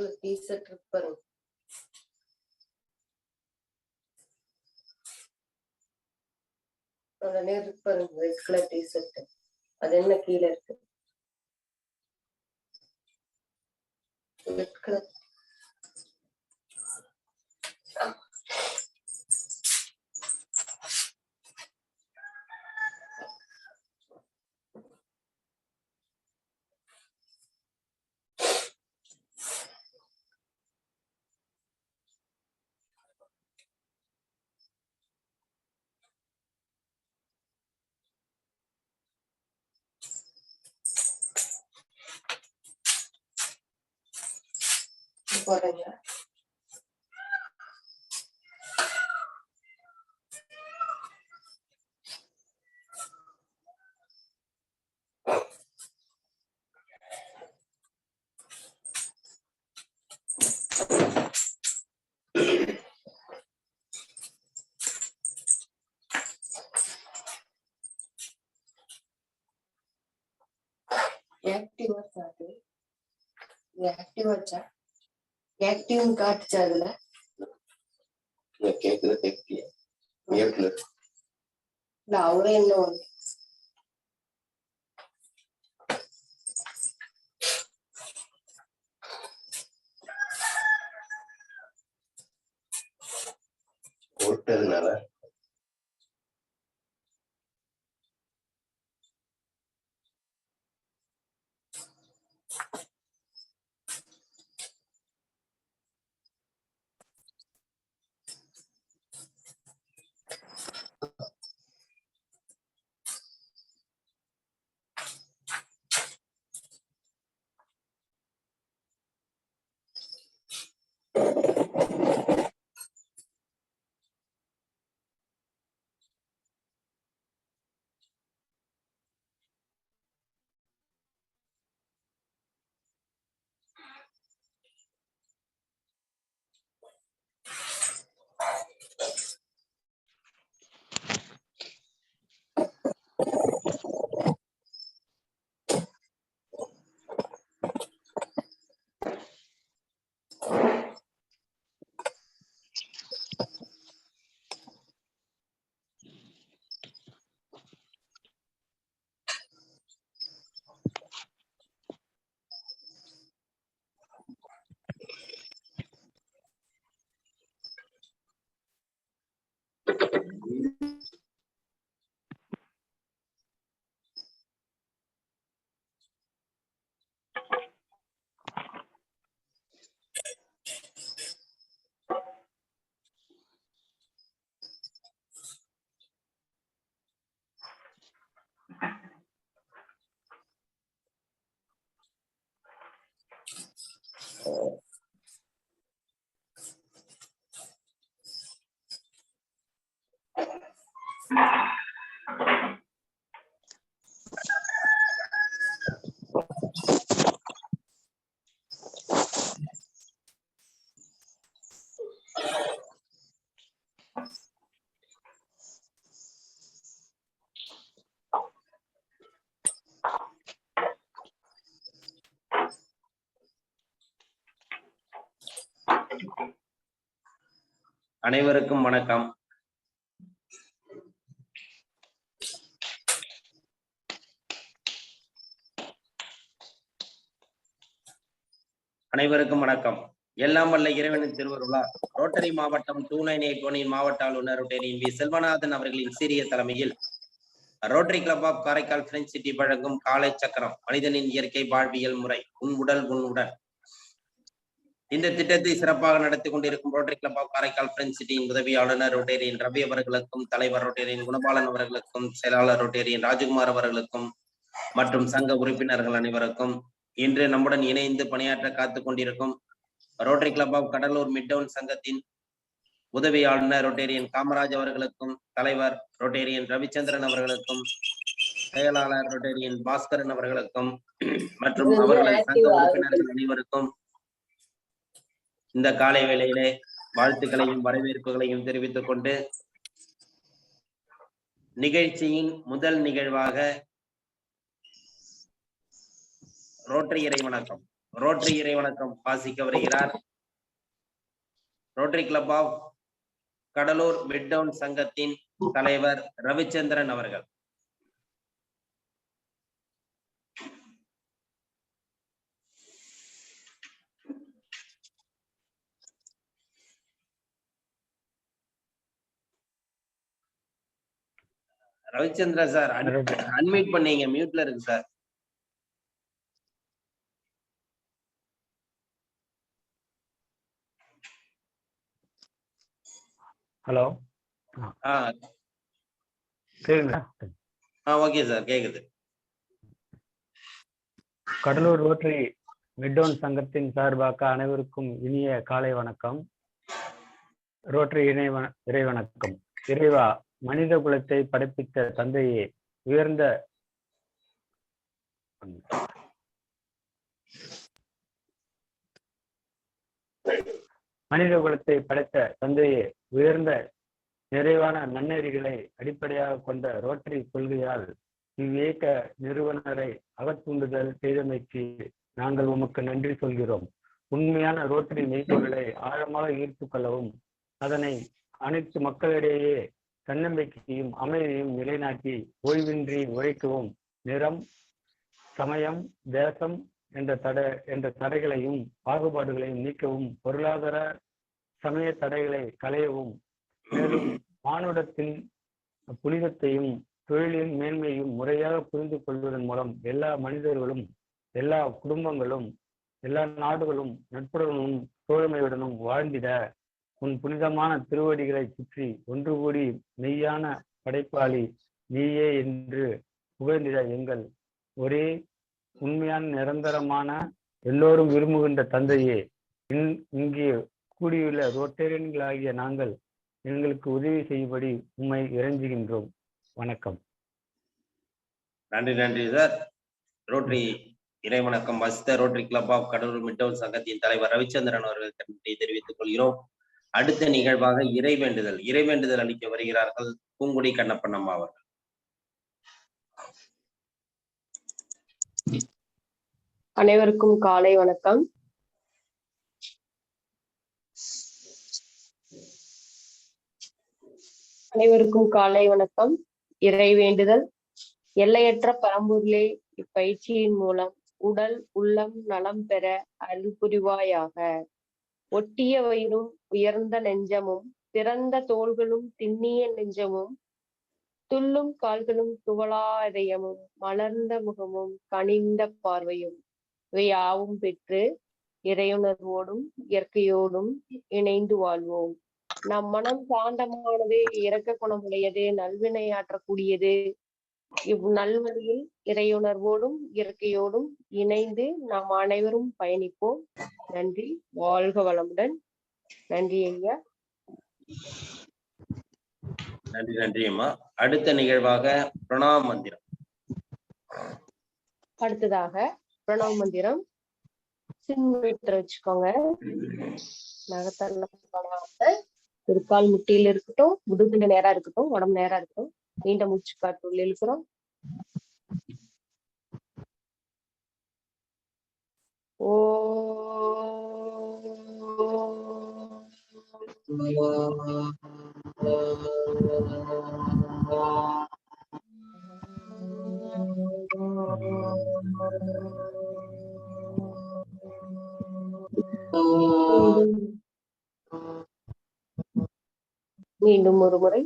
Colour T shirt இருக்கு பாருங்க. உடனே இருக்கு பாருங்க ரெட் கலர் டிஷர்ட். அது என்ன கீழே இருக்கு ரெட் கலர். போடுறீங்க ஆக்டிவா காட்டு. ஆக்டிவா ஆக்டிவ் காட்டுச்சு அதுல கேக்குது. இல்ல அவரே இன்னும் போட்டதுனால அனைவருக்கும் வணக்கம். எல்லாம் வல்ல இறைவனின் திருவருளால் ரோட்டரி மாவட்டம் 2981 மாவட்ட ஆளுநர் ரோட்டரியின் வி செல்வநாதன் அவர்களின் சீரிய தலைமையில் Rotary club of Karaikal French city வழங்கும் காலை சக்கரம் மனிதனின் இயற்கை வாழ்வியல் முறை உன் உடல் உன் உடல். இந்த திட்டத்தை சிறப்பாக நடத்தி கொண்டிருக்கும் Rotary club of Karaikal French சிட்டியின் உதவி ஆளுநர் ரோட்டரியின் ரவி அவர்களுக்கும், தலைவர் ரோட்டரியின் குணபாலன் அவர்களுக்கும், செயலாளர் ரோட்டரியின் ராஜகுமார் அவர்களுக்கும் மற்றும் சங்க உறுப்பினர்கள் அனைவருக்கும், இன்று நம்முடன் இணைந்து பணியாற்ற காத்துக் கொண்டிருக்கும் Rotary club of Cuddalore midtown சங்கத்தின் உதவி ஆளுநர் ரோட்டரியின் காமராஜ் அவர்களுக்கும், தலைவர் ரோட்டரியின் ரவிச்சந்திரன் அவர்களுக்கும், செயலாளர் ரோட்டரியின் பாஸ்கரன் அவர்களுக்கும் மற்றும் அவர்களது சங்க உறுப்பினர்கள் அனைவருக்கும் இந்த காலை வேளையிலே வாழ்த்துக்களையும் வரவேற்புகளையும் தெரிவித்துக் கொண்டு நிகழ்ச்சியின் முதல் நிகழ்வாக ரோட்டரி இறை வணக்கம் ரோட்டரி இறைவணக்கம் வாசிக்க வருகிறார் Rotary club of Cuddalore midtown சங்கத்தின் தலைவர் ரவிச்சந்திரன் அவர்கள். ரவிச்சந்திரன் சார் அன்மியூட் பண்ணீங்க, மியூட்ல இருக்கு சார். ஹலோ. ஓகே சார், கேக்குது. கடலூர் ரோட்டரி மிட்டவுன் சங்கத்தின் சார்பாக அனைவருக்கும் இனிய காலை வணக்கம். ரோட்டரி இறைவணக்கம். இறைவா, மனித குலத்தை படைப்பித்த தந்தையே, உயர்ந்த மனித குலத்தை படைத்த தந்தையே, உயர்ந்த நிறைவான நன்னெறிகளை அடிப்படையாக கொண்ட ரோட்டரி கொள்கையால் இவ்வியக்க நிறுவனரை அகத்தூண்டுதல் செய்தமைக்கு நாங்கள் உமக்கு நன்றி சொல்கிறோம். உண்மையான ரோட்டரி மெய்ப்பொருளை ஆழமாக ஈர்த்து கொள்ளவும், அதனை அனைத்து மக்களிடையே தன்னம்பிக்கையும் அமைதியும் நிலைநாட்டி ஓய்வின்றி உழைக்கவும், நிறம், சமயம், தேசம் என்ற தடைகளையும் பாகுபாடுகளையும் நீக்கவும், பொருளாதார சமய தடைகளை களையவும், மேலும் மானுடத்தின் புனிதத்தையும் தொழிலின் மேன்மையும் முறையாக புரிந்து கொள்வதன் மூலம் எல்லா மனிதர்களும், எல்லா குடும்பங்களும், எல்லா நாடுகளும் நட்புடனும் தோழமையுடனும் வாழ்ந்திட உன் புனிதமான திருவடிகளை சுற்றி ஒன்று கூடி மெய்யான படைப்பாளி நீயே என்று புகழ்ந்திட எங்கள் ஒரே உண்மையான நிரந்தரமான எல்லோரும் விரும்புகின்ற தந்தையே, இங்கே கூடியுள்ள ரோட்டேரியன்களாகிய நாங்கள் எங்களுக்கு உதவி செய்யும்படி உம்மை இறைஞ்சுகின்றோம். வணக்கம். நன்றி. நன்றி சார். ரோட்டரி இறைவணக்கம் வாசித்த Rotary club of Cuddalore midtown சங்கத்தின் தலைவர் ரவிச்சந்திரன் அவர்களுக்கு நன்றி தெரிவித்துக் கொள்கிறோம். அடுத்த நிகழ்வாக இறைவேண்டுதல் அளிக்க வருகிறார்கள் பூங்குடி கண்ணப்பன் அம்மா அவர்கள். அனைவருக்கும் காலை வணக்கம். இறை வேண்டுதல். எல்லையற்ற பரம்பொருளே, இப்பயிற்சியின் மூலம் உடல் உள்ளம் நலம் பெற அருள் புரிவாயாக. ஒட்டிய வயிறும் உயர்ந்த நெஞ்சமும் திறந்த தோள்களும் திண்ணிய நெஞ்சமும் துள்ளும் கால்களும் துவளா இதயமும் மலர்ந்த முகமும் கனிந்த பார்வையும் இவை யாவும் பெற்று இறையுணர்வோடும் இயற்கையோடும் இணைந்து வாழ்வோம். நம் மனம் சாந்தமானது, இரக்க குணமுடையது, நல்வினையாற்றக்கூடியது. இந்நல்வழியில் இறையுணர்வோடும் இயற்கையோடும் இணைந்து நாம் அனைவரும் பயணிப்போம். நன்றி. வாழ்க வளமுடன். நன்றி ஐயா. நன்றி. நன்றி அம்மா. அடுத்த நிகழ்வாக பிரணவ மந்திரம். அடுத்ததாக பிரணவ மந்திரம். சின்ன வச்சுக்கோங்க. நகத்தல்ல ஒரு கால் முட்டியில இருக்கட்டும், முதுகுல நேரா இருக்கட்டும், உடம்பு நேரா இருக்கட்டும். நீண்ட மூச்சு காற்று உள்ள இழுக்கிறோம். மீண்டும் ஒரு முறை.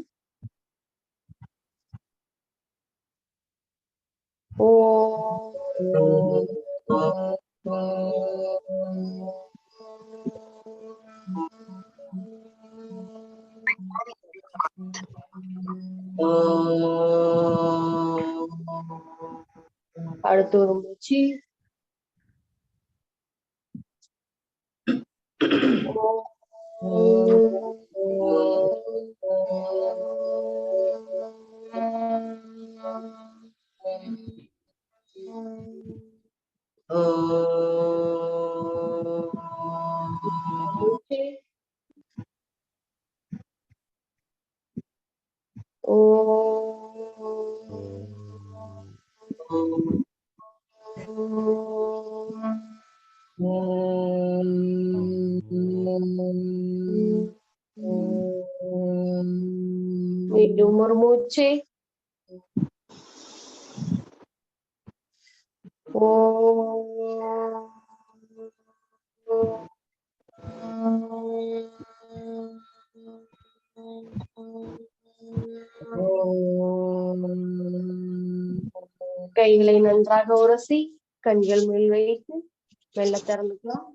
அடுத்து ஒரு மூச்சு. மீண்டும் ஒரு மூச்சு. கைகளை நன்றாக உரசி கண்கள் மேல் வைத்து மெல்ல திறந்துக்கலாம்.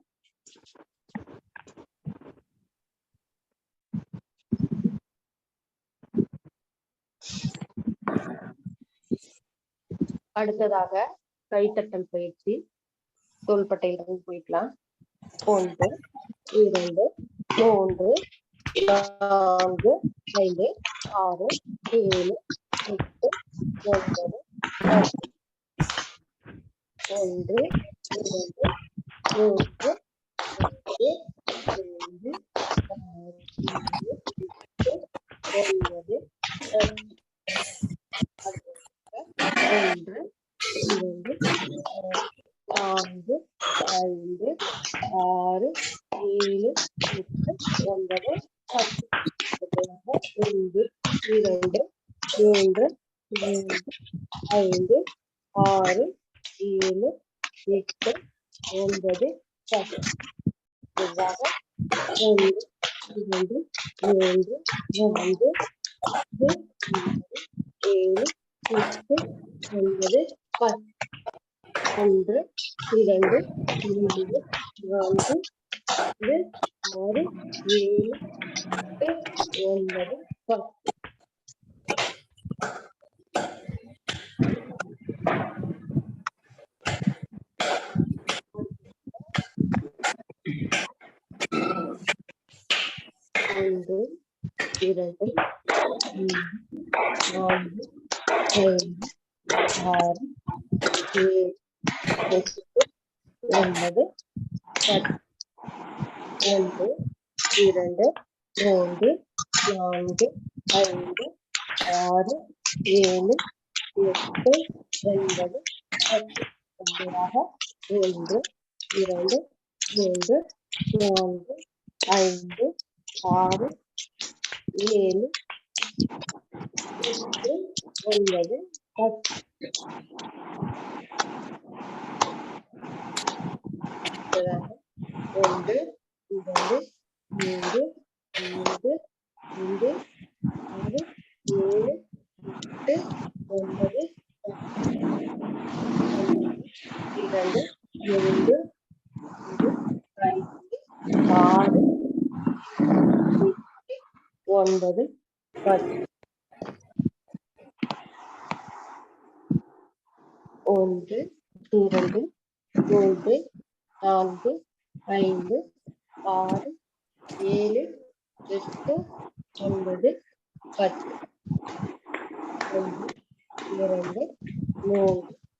அடுத்ததாக கைத்தட்டல் பயிற்சி. தோள்பட்டையிலிருந்து போய்க்கலாம். 1 2 3 4 5 6 7 8 9 10 1 2 3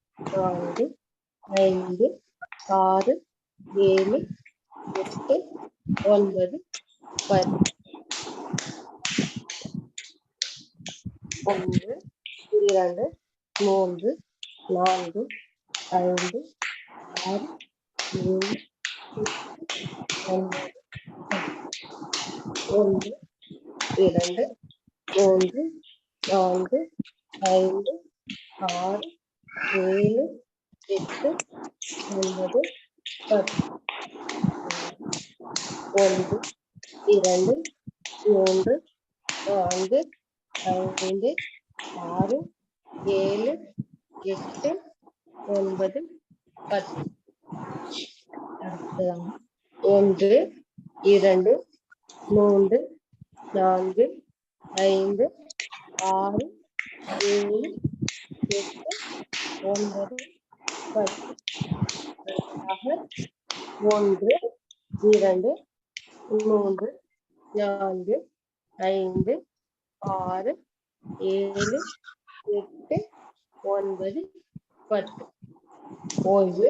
ஓய்வு.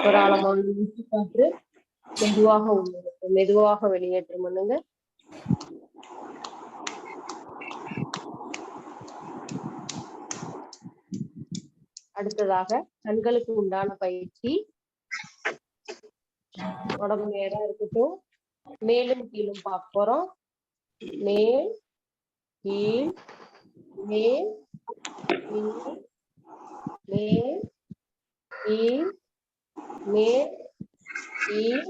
ஒரு ஆழமான மூச்சு காற்று மெதுவாக வெளியேற்றம் பண்ணுங்க. அடுத்ததாக கண்களுக்கு உண்டான பயிற்சி. உடம்பு நேரா இருக்கட்டும். மேலும் கீழும் பார்க்க போறோம். மேல் கீழ் மேல் மேல் கீழ் மேல் கீழ்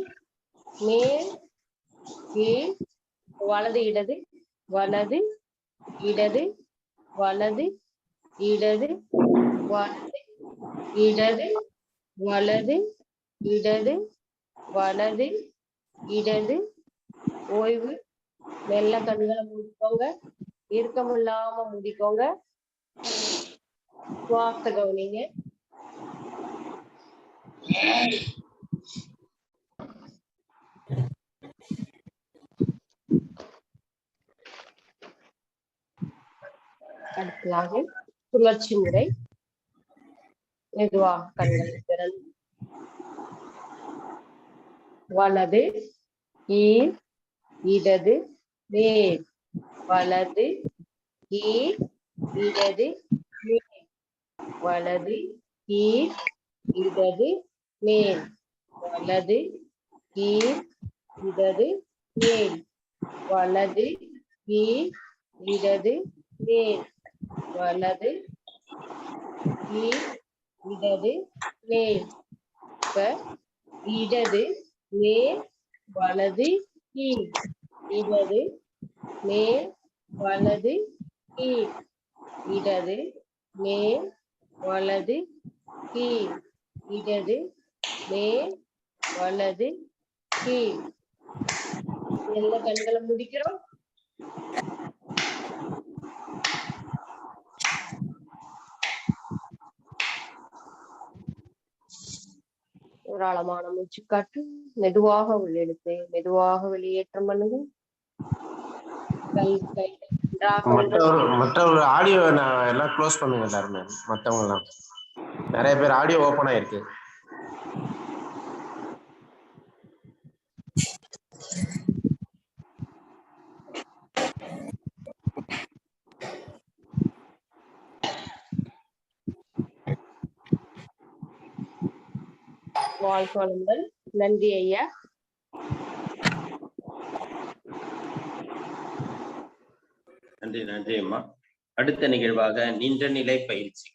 மேல் கீழ் வலது இடது வலது இடது வலது இடது வலது இடது வலது இடது வலது இடது ஓய்வு. மெல்ல கண்களை மூடிக்கோங்க, இறுக்கமில்லாம மூடிக்கோங்க. சுவாச கவனிங்க. அடுத்ததாக சுழற்சி முறை. மெதுவாக கண்களை திறந்து வலது கீழ் இடது மேல் வலது கீழ் இடது மேல் வலது கீழ் இடது மேல் வலது கீழ் இடது மேல் வலது கீழ் இடது மேல் வலது கீழ் இடது மேல். இடது மேல் வலது கீழ் இடது மேல் வலது கீழ் இடது மேல் வலது கீழ் இடது மேல் வலது கீழ். எல்லா கண்களை முடிக்கிறோம். ஒரு ஆழமான மூச்சு காட்டு. மெதுவாக உள்ளெடுத்து மெதுவாக வெளியேற்றம் பண்ணுங்க. மற்றவங்க ஆடியோ நான் எல்லாம் க்ளோஸ் பண்ணுங்க எல்லாருமே. மற்றவங்க எல்லாம் நிறைய பேர் ஆடியோ ஓப்பன் ஆயிருக்கு. வாழ்க வளமுடன். நன்றி ஐயா. நன்றி நன்றி அம்மா. அடுத்த நிகழ்வாக நின்ற நிலை பயிற்சிகள்.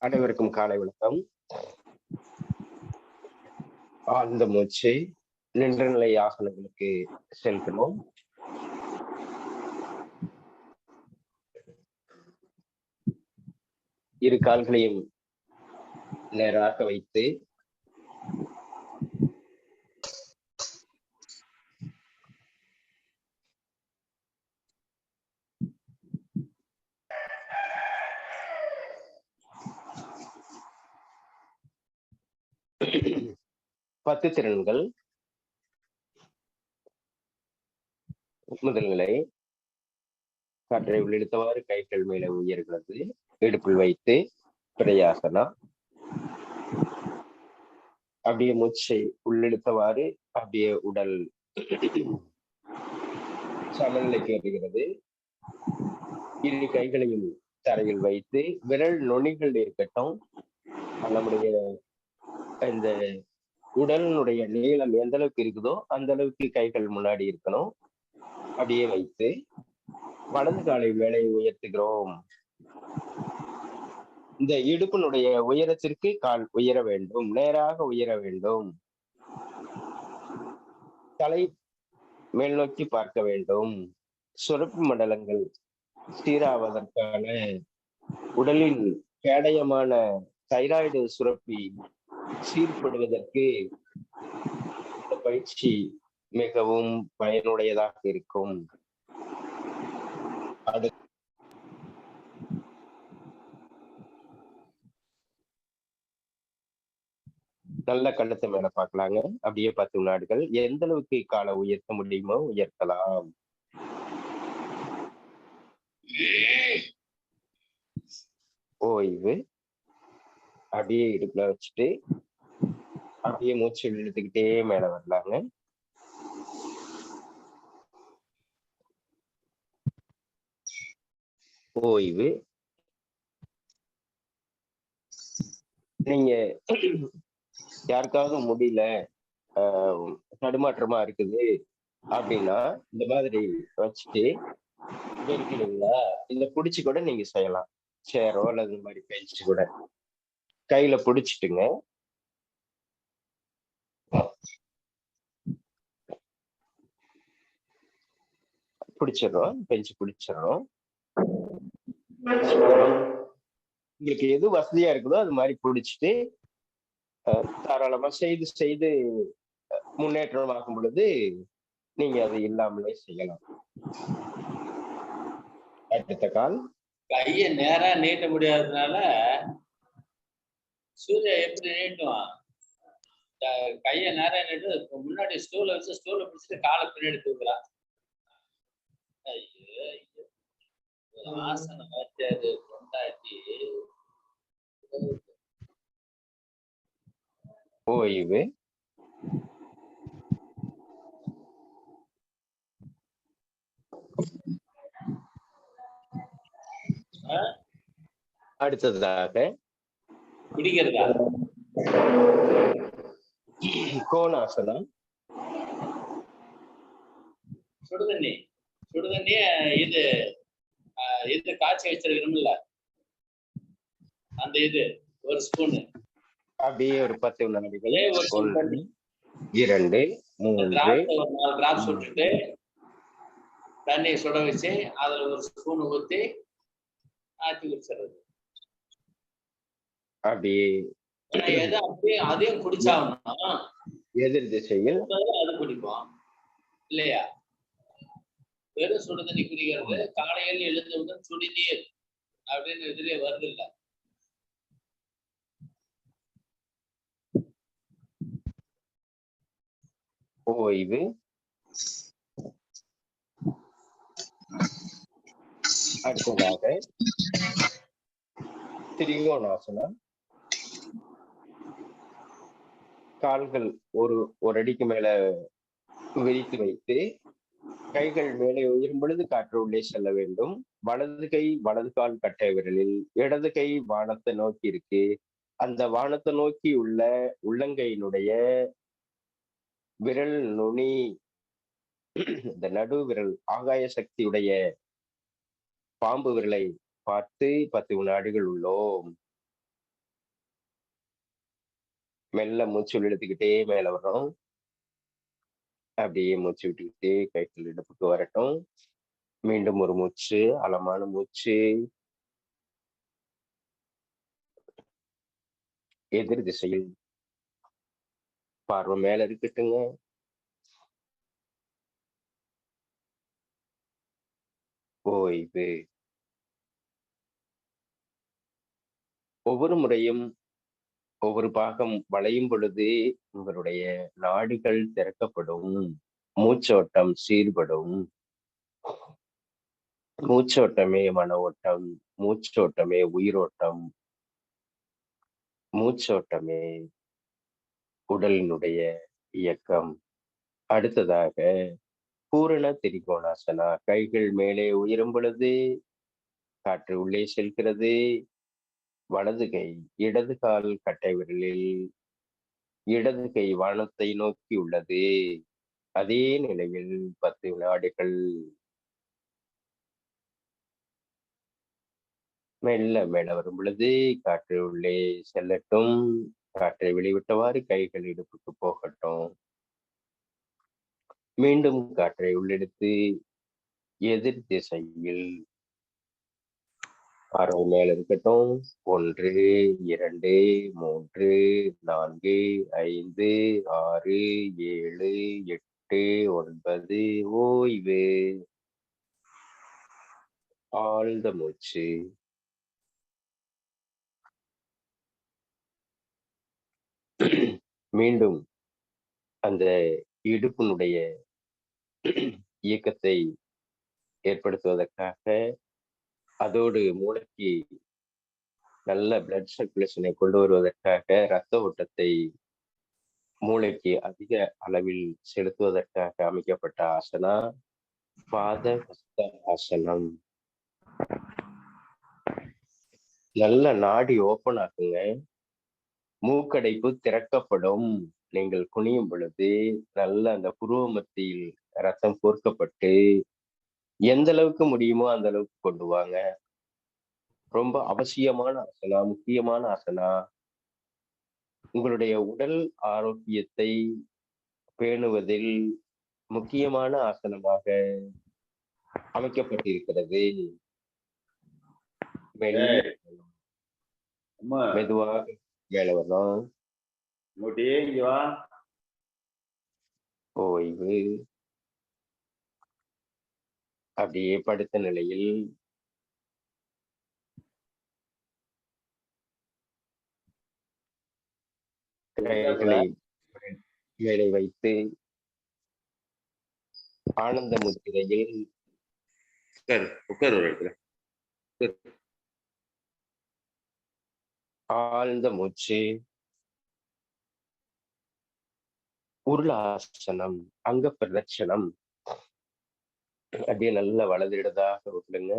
அனைவருக்கும் காலை வணக்கம். ஆழ்ந்த மூச்சை நின்ற நிலை ஆசனங்களுக்கு செல்கிறோம். இரு கால்களையும் நேராக வைத்து பத்து திறன்கள். முதல் நிலை, காற்றை உள்ளிழுத்தவாறு கைகள் மேலே உயர்கிறது. இடுப்பில் வைத்து பிரயாசனா. அப்படியே மூச்சை உள்ளிழுத்தவாறு அப்படியே உடல் சமநிலைக்கு வருகிறது. இரு கைகளையும் தரையில் வைத்து விரல் நுனிகள் இருக்கட்டும். நம்முடைய இந்த உடலினுடைய நீளம் எந்த அளவுக்கு இருக்குதோ அந்த அளவுக்கு கைகள் முன்னாடி இருக்கணும். அப்படியே வைத்து வலது காலை மேலே உயர்த்துகிறோம். இந்த இடுப்பினுடைய உயரத்திற்கு கால் உயர வேண்டும், நேராக உயர வேண்டும். தலை மேல் நோக்கி பார்க்க வேண்டும். சுரப்பி மண்டலங்கள் சீராவதற்கான உடலின் கேடயமான தைராய்டு சுரப்பி சீர்படுவதற்கு இந்த பயிற்சி மிகவும் பயனுடையதாக இருக்கும். நல்ல கழுத்தை மேல பார்க்கலாங்க. அப்படியே 10 வினாடிகள் எந்த அளவுக்கு காலை உயர்த்த முடியுமோ உயர்த்தலாம். ஓய்வு. அப்படியே இடுப்புல வச்சுட்டு அப்படியே மூச்சு இழுத்துக்கிட்டே மேல வரலாங்க. ஓய்வு. நீங்க யாருக்காவது முடியல, தடுமாற்றமா இருக்குது அப்படின்னா இந்த மாதிரி வச்சுட்டு இருக்கீங்களா, இத புடிச்சு கூட நீங்க செய்யலாம். சேரோ அல்லது இந்த மாதிரி பெஞ்சு கூட கையில புடிச்சிட்டுங்க. பிடிச்சிடறோம், பெஞ்சு பிடிச்சிடறோம். உங்களுக்கு எது வசதியா இருக்குதோ அது மாதிரி பிடிச்சிட்டு தாராளமா செய்து செய்து முன்னேற்றம் ஆகும் பொழுது நீங்க அது இல்லாமலே செய்யலாம். அடுத்த கால். கைய நேரா நீட்ட முடியாததுனால சூர்யா எப்படி நீட்டுவான்? கைய நேரா நீட்டு முன்னாடி ஸ்டூல வச்சு ஸ்டூல பிடிச்சிட்டு காலை பின்னாடி தூக்குறான். ஐயோ ஆசனம் வச்சு அது கொண்டாட்டி. ஓய்வு. அடுத்ததாக பிடிக்கிறதா கோணாசனம். சுடுதண்ணி இது இது காய்ச்சி வச்சிருக்கணும்ல, அந்த இது ஒரு ஸ்பூனு அப்படியே ஒரு 10 வினாடிகள். ஒரு ஸ்பூன் 1 2 3 4 டிராப்ஸ் விட்டுட்டு தண்ணியை சுட வச்சு அதுல ஒரு ஸ்பூன் ஊத்தி ஆத்தி குடிச்சிடுறது. அப்படியே எது அப்படியே அதையும் குடிச்சாகணும். எதிர் திசையில் அது குடிப்போம் இல்லையா? வெறும் சுடு தண்ணி குடிக்கிறது காலையில் எழுந்தவுடன் சுடுநீர் அப்படின்னு இதுலயே வருது இல்ல. ஓய்வு. அடுத்ததாக திரிகோணாசனம். கால்கள் ஒரு அடிக்கு மேல விரித்து வைத்து கைகள் மேலே உயரும் பொழுது காற்று உள்ளே செல்ல வேண்டும். வலது கை வலது கால் கட்டை விரலில், இடது கை வானத்தை நோக்கி இருக்கு. அந்த வானத்தை நோக்கி உள்ள உள்ளங்கையினுடைய விரல் நுனி, இந்த நடு விரல் ஆகாய சக்தியுடைய பாம்பு விரலை பார்த்து 10 வினாடிகள் உள்ளோம். மெல்ல மூச்சு இழுத்துக்கிட்டே மேல வர்றோம். அப்படியே மூச்சு விட்டுக்கிட்டே கைகள் இடுப்புக்கு வரட்டும். மீண்டும் ஒரு மூச்சு, ஆழமான மூச்சு. எதிர் திசையில் பார்வை மேல இருக்கட்டுங்க. ஓய்வு. ஒவ்வொரு முறையும் ஒவ்வொரு பாகம் வளையும் பொழுது உங்களுடைய நாடிகள் திறக்கப்படும், மூச்சோட்டம் சீர்படும். மூச்சோட்டமே மன ஓட்டம், மூச்சோட்டமே உயிரோட்டம், மூச்சோட்டமே உடலினுடைய இயக்கம். அடுத்ததாக பூரண திரிகோணாசனா. கைகள் மேலே உயரும் பொழுது காற்று உள்ளே செல்கிறது. வலது கை இடது கால் கட்டை விரலில், இடது கை வானத்தை நோக்கி உள்ளது. அதே நிலையில் 10 வினாடிகள். மெல்ல மேல வரும் பொழுது காற்று உள்ளே செல்லட்டும். காற்றை வெளிவிட்டவாறு கைகள் இடுப்புக்கு போகட்டும். மீண்டும் காற்றை உள்ளெடுத்து எதிர் திசையில் பார்வை மேல இருக்கட்டும். 1, 2, 3, 4, 5, 6, 7, 8, 9. ஓய்வு. ஆழ்ந்த மூச்சு. மீண்டும் அந்த இடுப்பினுடைய இயக்கத்தை ஏற்படுத்துவதற்காக, அதோடு மூளைக்கு நல்ல பிளட் சர்க்குலேஷனை கொண்டு வருவதற்காக, இரத்த ஓட்டத்தை மூளைக்கு அதிக அளவில் செலுத்துவதற்காக அமைக்கப்பட்ட ஆசனா பாதஹஸ்த ஆசனம். நல்ல நாடி ஓப்பன் ஆகுங்க. மூக்கடைப்பு திறக்கப்படும். நீங்கள் குனியும் பொழுது நல்ல அந்த புருவ மத்தியில் ரத்தம் கோர்க்கப்பட்டு எந்த அளவுக்கு முடியுமோ அந்த அளவுக்கு கொண்டு வாங்க. ரொம்ப அவசியமான ஆசனா, முக்கியமான ஆசனா. உங்களுடைய உடல் ஆரோக்கியத்தை பேணுவதில் முக்கியமான ஆசனமாக அமைக்கப்பட்டிருக்கிறது. மெதுவாக மேல வரணும். ஓய்வு. அப்படியே படுத்த நிலையில் கைகளை மேலே வைத்து ஆனந்த முத்திரையில் ஆழ்ந்த மூச்சு. உருளாசனம், அங்க பிரதட்சணம். அப்படியே நல்ல வலது இடதாக விட்டுடுங்க.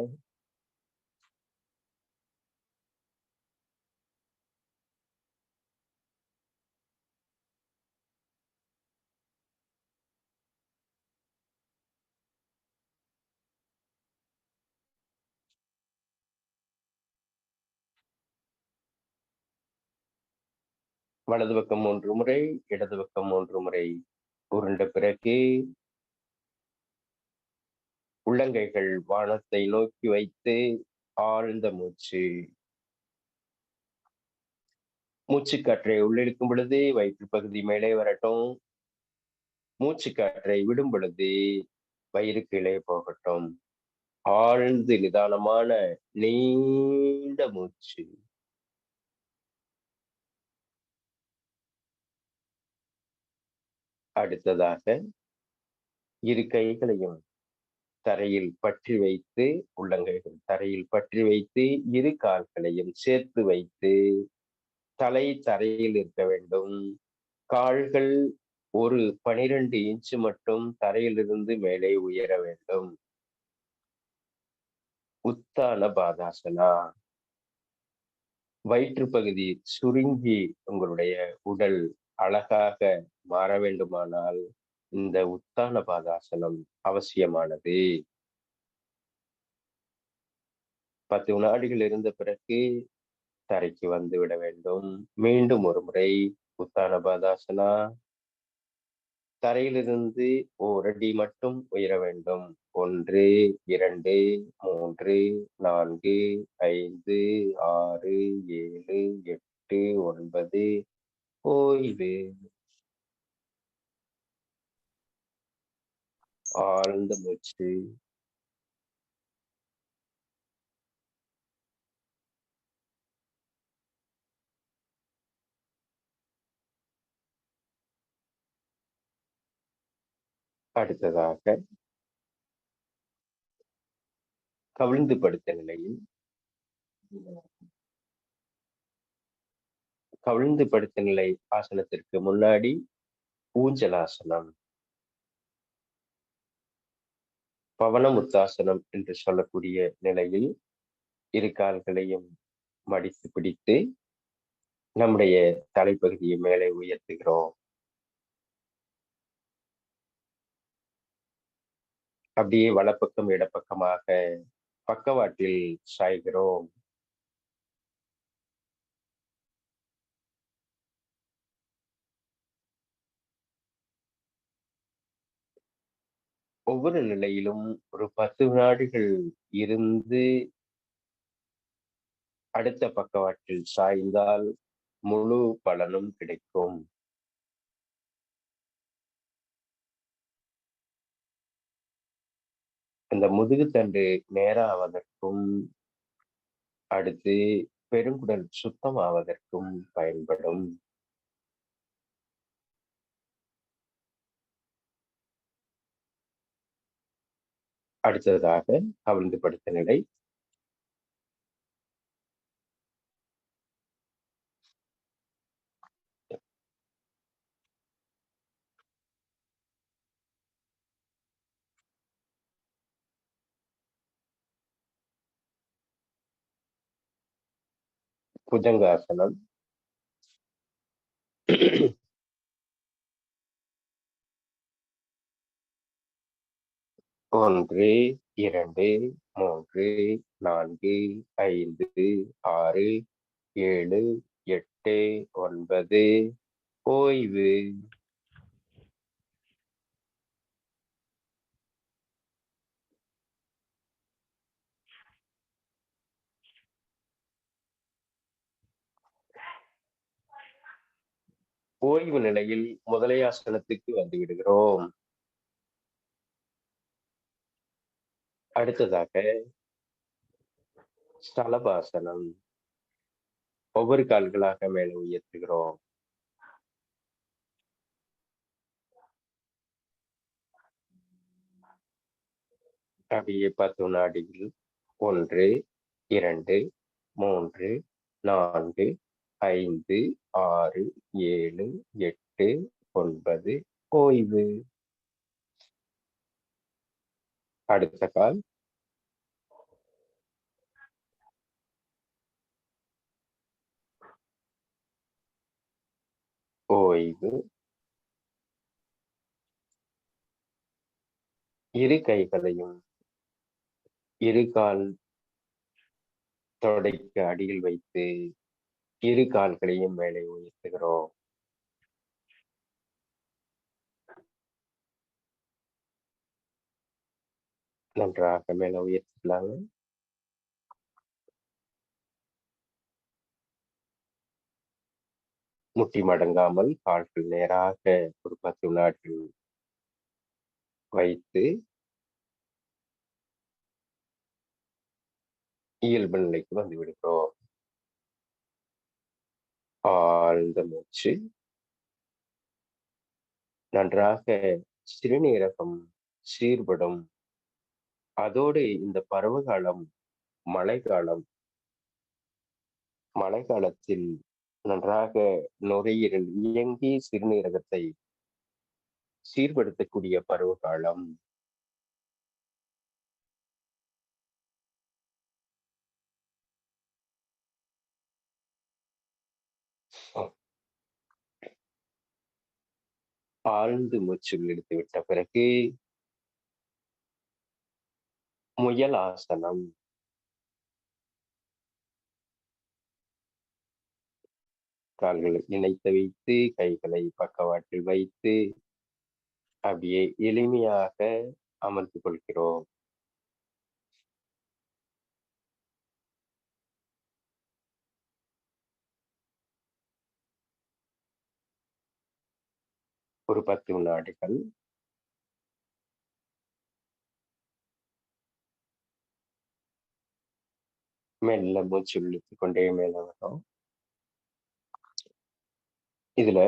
வலது பக்கம் 3 முறை, இடது பக்கம் 3 முறை உருண்ட பிறகு உள்ளங்கைகள் வானத்தை நோக்கி வைத்து ஆழ்ந்த மூச்சு. மூச்சுக்காற்றை உள்ளிழுக்கும் பொழுது வயிற்று பகுதி மேலே வரட்டும். மூச்சுக்காற்றை விடும் பொழுது வயிறு கீழே போகட்டும். ஆழ்ந்து நிதானமான நீண்ட மூச்சு. அடுத்ததாக இரு கைகளையும் தரையில் பற்றி வைத்து, உள்ளங்கைகள் தரையில் பற்றி வைத்து, இரு கால்களையும் சேர்த்து வைத்து தலை தரையில் இருக்க வேண்டும். கால்கள் ஒரு 12 இன்ச்சு மட்டும் தரையிலிருந்து மேலே உயர வேண்டும். உத்தான பாதாசனா. வயிற்று பகுதி சுருங்கி உங்களுடைய உடல் அழகாக மாற வேண்டுமானால் இந்த உத்தான பாதாசனம் அவசியமானது. 10 வினாடிகள் இருந்த பிறகு தரைக்கு வந்து விட வேண்டும். மீண்டும் ஒரு முறை உத்தான பாதாசனா. தரையிலிருந்து 1 அடி மட்டும் உயர வேண்டும். 1, 2, 3, 4, 5, 6, 7, 8, 9. ஓய்வு. ஆழ்ந்த மூச்சு. அடுத்ததாக கவிழ்ந்து படுத்த நிலையில் கவிழ்ந்து படுத்த நிலை ஆசனத்திற்கு முன்னாடி ஊஞ்சலாசனம், பவனமுத்தாசனம் என்று சொல்லக்கூடிய நிலையில் இரு கால்களையும் மடித்து பிடித்து நம்முடைய தலைப்பகுதியை மேலே உயர்த்துகிறோம். அப்படியே வலப்பக்கம் இடப்பக்கமாக பக்கவாட்டில் சாய்கிறோம். ஒவ்வொரு நிலையிலும் ஒரு 10 வினாடிகள் இருந்து அடுத்த பக்கவாட்டில் சாய்ந்தால் முழு பலனும் கிடைக்கும். அந்த முதுகுத்தண்டு நேராவதற்கும் அடுத்து பெருங்குடல் சுத்தமாவதற்கும் பயன்படும். அடுத்ததாக கவிழ்ந்து படுத்த நிலை. புஜங்காசனம். 1, 2, 3, 4, 5, 6, 7, 8, 9. ஓய்வு. ஓய்வு நிலையில் முதலையாசனத்துக்கு வந்து விடுகிறோம். அடுத்ததாக ஸ்தலபாசனம். ஒவ்வொரு கால்களாக மேலே உயர்த்துகிறோம். அப்படியே 10 வினாடிகள். 1, 2, 3, 4, 5, 6, 7, 8, 9. ஓய்வு. அடுத்த கால். ஓய்வு. இரு கைகளையும் இரு கால் தொடைக்கு அடியில் வைத்து இரு கால்களையும் மேலே உயர்த்துகிறோம். நன்றாக மேலே உயர்த்திக்கலாங்க. முட்டி மடங்காமல் கால்கள் நேராக ஒரு 10 வினாடிகள் வைத்து இயல்பு நிலைக்கு வந்து விடுகிறோம். ஆழ்ந்த மூச்சு. நன்றாக சிறுநீரகம் சீர்படும். அதோடு இந்த பருவகாலம் மழைக்காலம். மழைக்காலத்தில் நன்றாக நுரையீரல் இயங்கி சிறுநீரகத்தை சீர்படுத்தக்கூடிய பருவகாலம். ஆழ்ந்து மூச்சு இழுத்து விட்ட பிறகு முயல் ஆசனம். கால்களை இணைத்து வைத்து கைகளை பக்கவாட்டில் வைத்து அப்படியே எளிமையாக அமர்ந்து கொள்கிறோம். ஒரு 10 வினாடிகள். மெல்ல மூச்சு இழுத்து கொண்டே மேல வரும். இதுல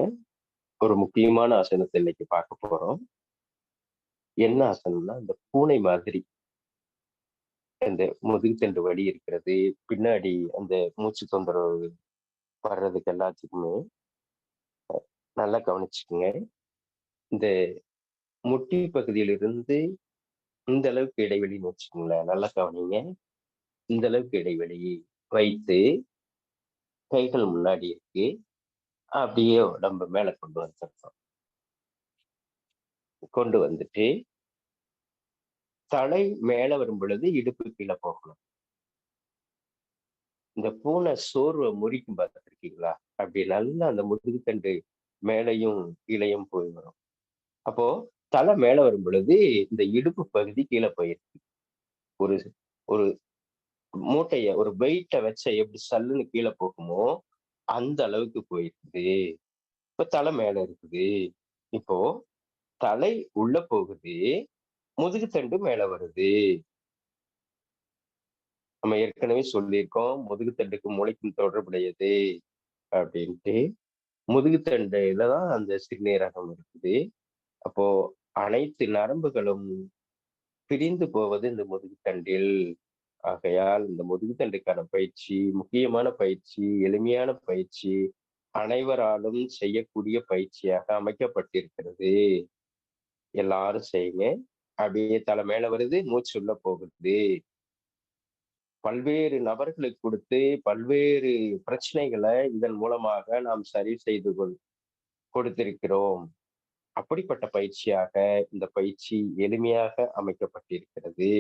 ஒரு முக்கியமான ஆசனத்தை இன்னைக்கு பார்க்க போறோம். என்ன ஆசனம்னா இந்த பூனை மாதிரி அந்த முதுகுத்தண்டு வலி இருக்கிறது, பின்னாடி அந்த மூச்சு தொந்தரவு வர்றதுக்கு எல்லாத்துக்குமே நல்லா கவனிச்சுக்குங்க. இந்த முட்டி பகுதியிலிருந்து இந்த அளவுக்கு இடைவெளின்னு வச்சுக்கோங்களேன். நல்லா கவனிங்க. இந்த அளவுக்கு இடைவெளி வைத்து கைகள் முன்னாடி இருக்கு. அப்படியே உடம்பு மேல கொண்டு வந்துருக்கோம். கொண்டு வந்துட்டு தலை மேல வரும் பொழுது இடுப்பு கீழே போகணும். இந்த பூனை சோர்வை முறிக்கும் பார்த்துருக்கீங்களா? அப்படி நல்லா அந்த முதுகுத்தண்டு மேலையும் கீழையும் போய் வரும். அப்போ தலை மேல வரும் பொழுது இந்த இடுப்பு பகுதி கீழே போயிருக்கு. ஒரு ஒரு மூட்டைய ஒரு வெயிட்ட வச்ச எப்படி சல்லுன்னு கீழே போகுமோ அந்த அளவுக்கு போயிருக்குது. இப்ப தலை மேல இருக்குது. இப்போ தலை உள்ள போகுது, முதுகுத்தண்டு மேல வருது. நம்ம ஏற்கனவே சொல்லியிருக்கோம், முதுகுத்தண்டுக்கு மூளைக்கும் தொடர்புடையது அப்படின்ட்டு. முதுகுத்தண்டுல தான் அந்த சிறுநீரகம் இருக்குது. அப்போ அனைத்து நரம்புகளும் பிரிந்து போவது இந்த முதுகுத்தண்டில். ஆகையால் இந்த முதுகுத்தண்டுக்கான பயிற்சி முக்கியமான பயிற்சி, எளிமையான பயிற்சி, அனைவராலும் செய்யக்கூடிய பயிற்சியாக அமைக்கப்பட்டிருக்கிறது. எல்லாரும் செய்யுங்க. அப்படியே தலை மேல வருது, மூச்சு உள்ள போகுது. பல்வேறு நபர்களுக்கு கொடுத்து பல்வேறு பிரச்சனைகளை இதன் மூலமாக நாம் சரி செய்து கொடுத்திருக்கிறோம். அப்படிப்பட்ட பயிற்சியாக இந்த பயிற்சி எளிமையாக அமைக்கப்பட்டிருக்கிறது.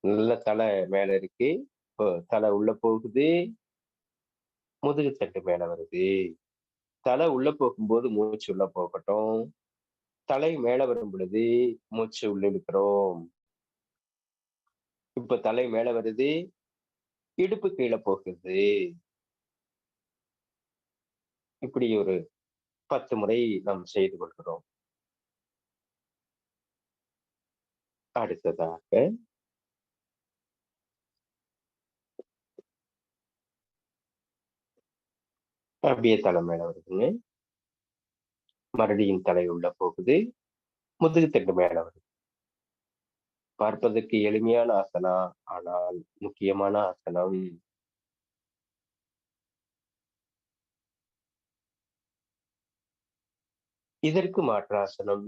நல்ல தலை மேல இருக்கு, தலை உள்ள போகுது, முதுகுத்தண்டு மேல வருது. தலை உள்ள போகும்போது மூச்சு உள்ள போகட்டும், தலை மேல வரும் பொழுது மூச்சு உள்ள இழுக்கிறோம். இப்ப தலை மேல வருது, இடுப்பு கீழே போகுது. இப்படி ஒரு 10 முறை நாம் செய்து கொள்கிறோம். அடுத்ததாக அப்படியே தலை மேல வருதுங்க, மறுபடியும் தலை உள்ள போகுது, முதுகுத்தண்டு மேல வருது. பார்ப்பதற்கு எளிமையான ஆசனா, ஆனால் முக்கியமான ஆசனம். இதற்கு மாற்றாசனம்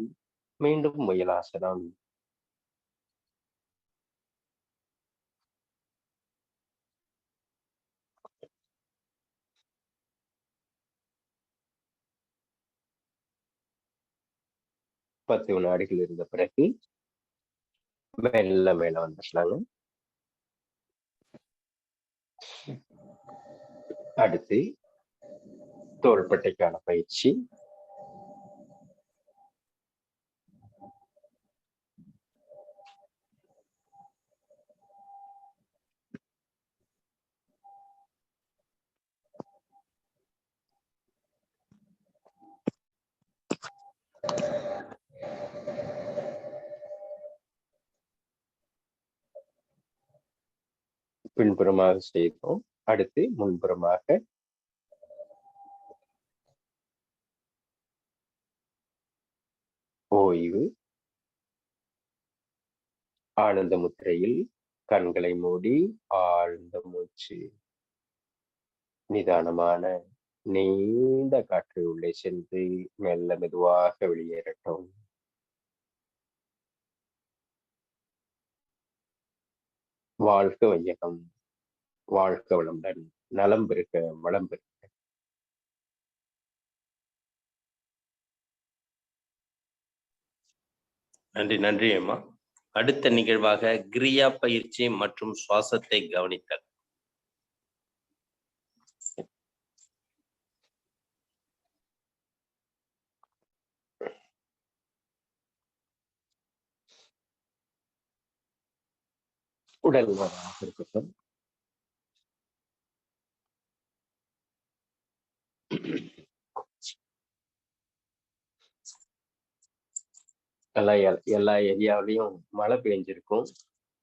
மீண்டும் முயலாசனம். பத்து வினாடிகள் இருந்த பிறகு மெல்ல மேல வந்துடலாங்க. அடுத்து தோள்பட்டைக்கான பயிற்சி. பின்புறமாக செய்தோம். அடுத்து முன்புறமாக. ஓய்வு. ஆனந்த முத்திரையில் கண்களை மூடி ஆழ்ந்த மூச்சு. நிதானமான நீண்ட காற்று உள்ளே சென்று மெல்ல மெதுவாக வெளியேறட்டும். வாழ்க வையகம், வாழ்க வளமுடன், நலம் பெருக, வளம் பெருக. நன்றி, நன்றி அம்மா. அடுத்த நிகழ்வாக கிரியா பயிற்சி மற்றும் சுவாசத்தை கவனித்தல். உடல் இருக்கட்டும். எல்லா ஏரியாவிலையும் மழை பெஞ்சிருக்கும்.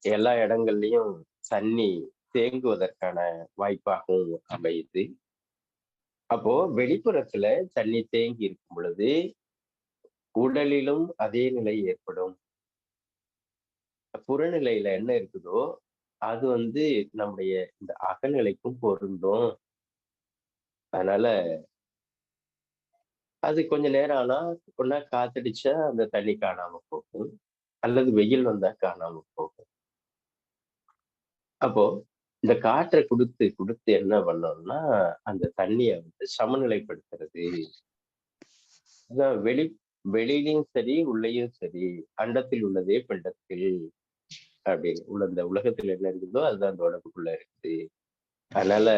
எல்லா இடங்கள்லயும் தண்ணி தேங்குவதற்கான வாய்ப்பாகவும் அமையுது. அப்போ வெளிப்புறத்துல தண்ணி தேங்கி இருக்கும் பொழுது உடலிலும் அதே நிலை ஏற்படும். புறநிலையில என்ன இருக்குதோ அது நம்முடைய இந்த அகநிலைக்கும் பொருந்தும். அதனால அது கொஞ்ச நேரம் ஆனா ஒன்னா காத்தடிச்சா அந்த தண்ணி காணாம போகும், அல்லது வெயில் வந்தா காணாம போகும். அப்போ இந்த காற்றை கொடுத்து கொடுத்து என்ன பண்ணோம்னா அந்த தண்ணியை சமநிலைப்படுத்துறது. வெளியிலையும் சரி உள்ளேயும் சரி, அண்டத்தில் உள்ளதே பிண்டத்தில் அப்படின்னு உள்ள இந்த உலகத்துல என்ன இருக்குதோ அதுதான் அந்த உடம்புக்குள்ள இருக்குது. அதனால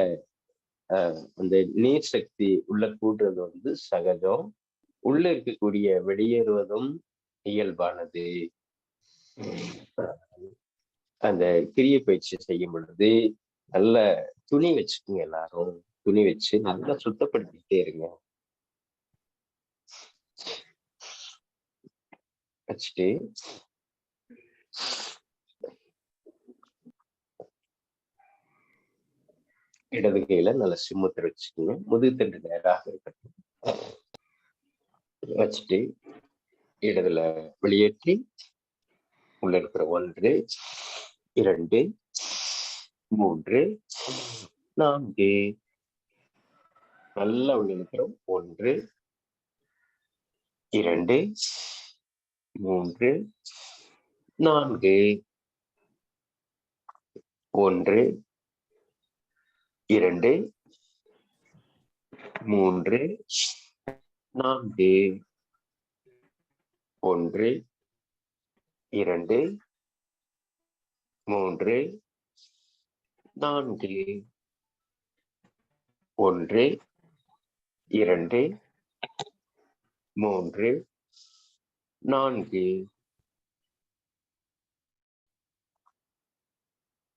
அந்த நீர் சக்தி உள்ள கூடுறது சகஜம். உள்ள இருக்கக்கூடிய வெளியேறுவதும் இயல்பானது. அந்த கிரிய பயிற்சி செய்யும் பொழுது நல்ல துணி வச்சுக்கோங்க. எல்லாரும் துணி வச்சு நல்லா சுத்தப்படுத்திக்கிட்டே இருங்க. வச்சுட்டு இடது கையில நல்ல சிம்மத்தை வச்சுக்கோங்க. முதுகுத்தண்டு நேராக இருக்கட்டும். வச்சுட்டு இடதுல வெளியேற்றி உள்ள இருக்கிற 1 2 3 4 நல்லா உள்ள இருக்கிறோம். 1 2 3 4 1 2 3 4 1 2 3 4 1 2 3 4.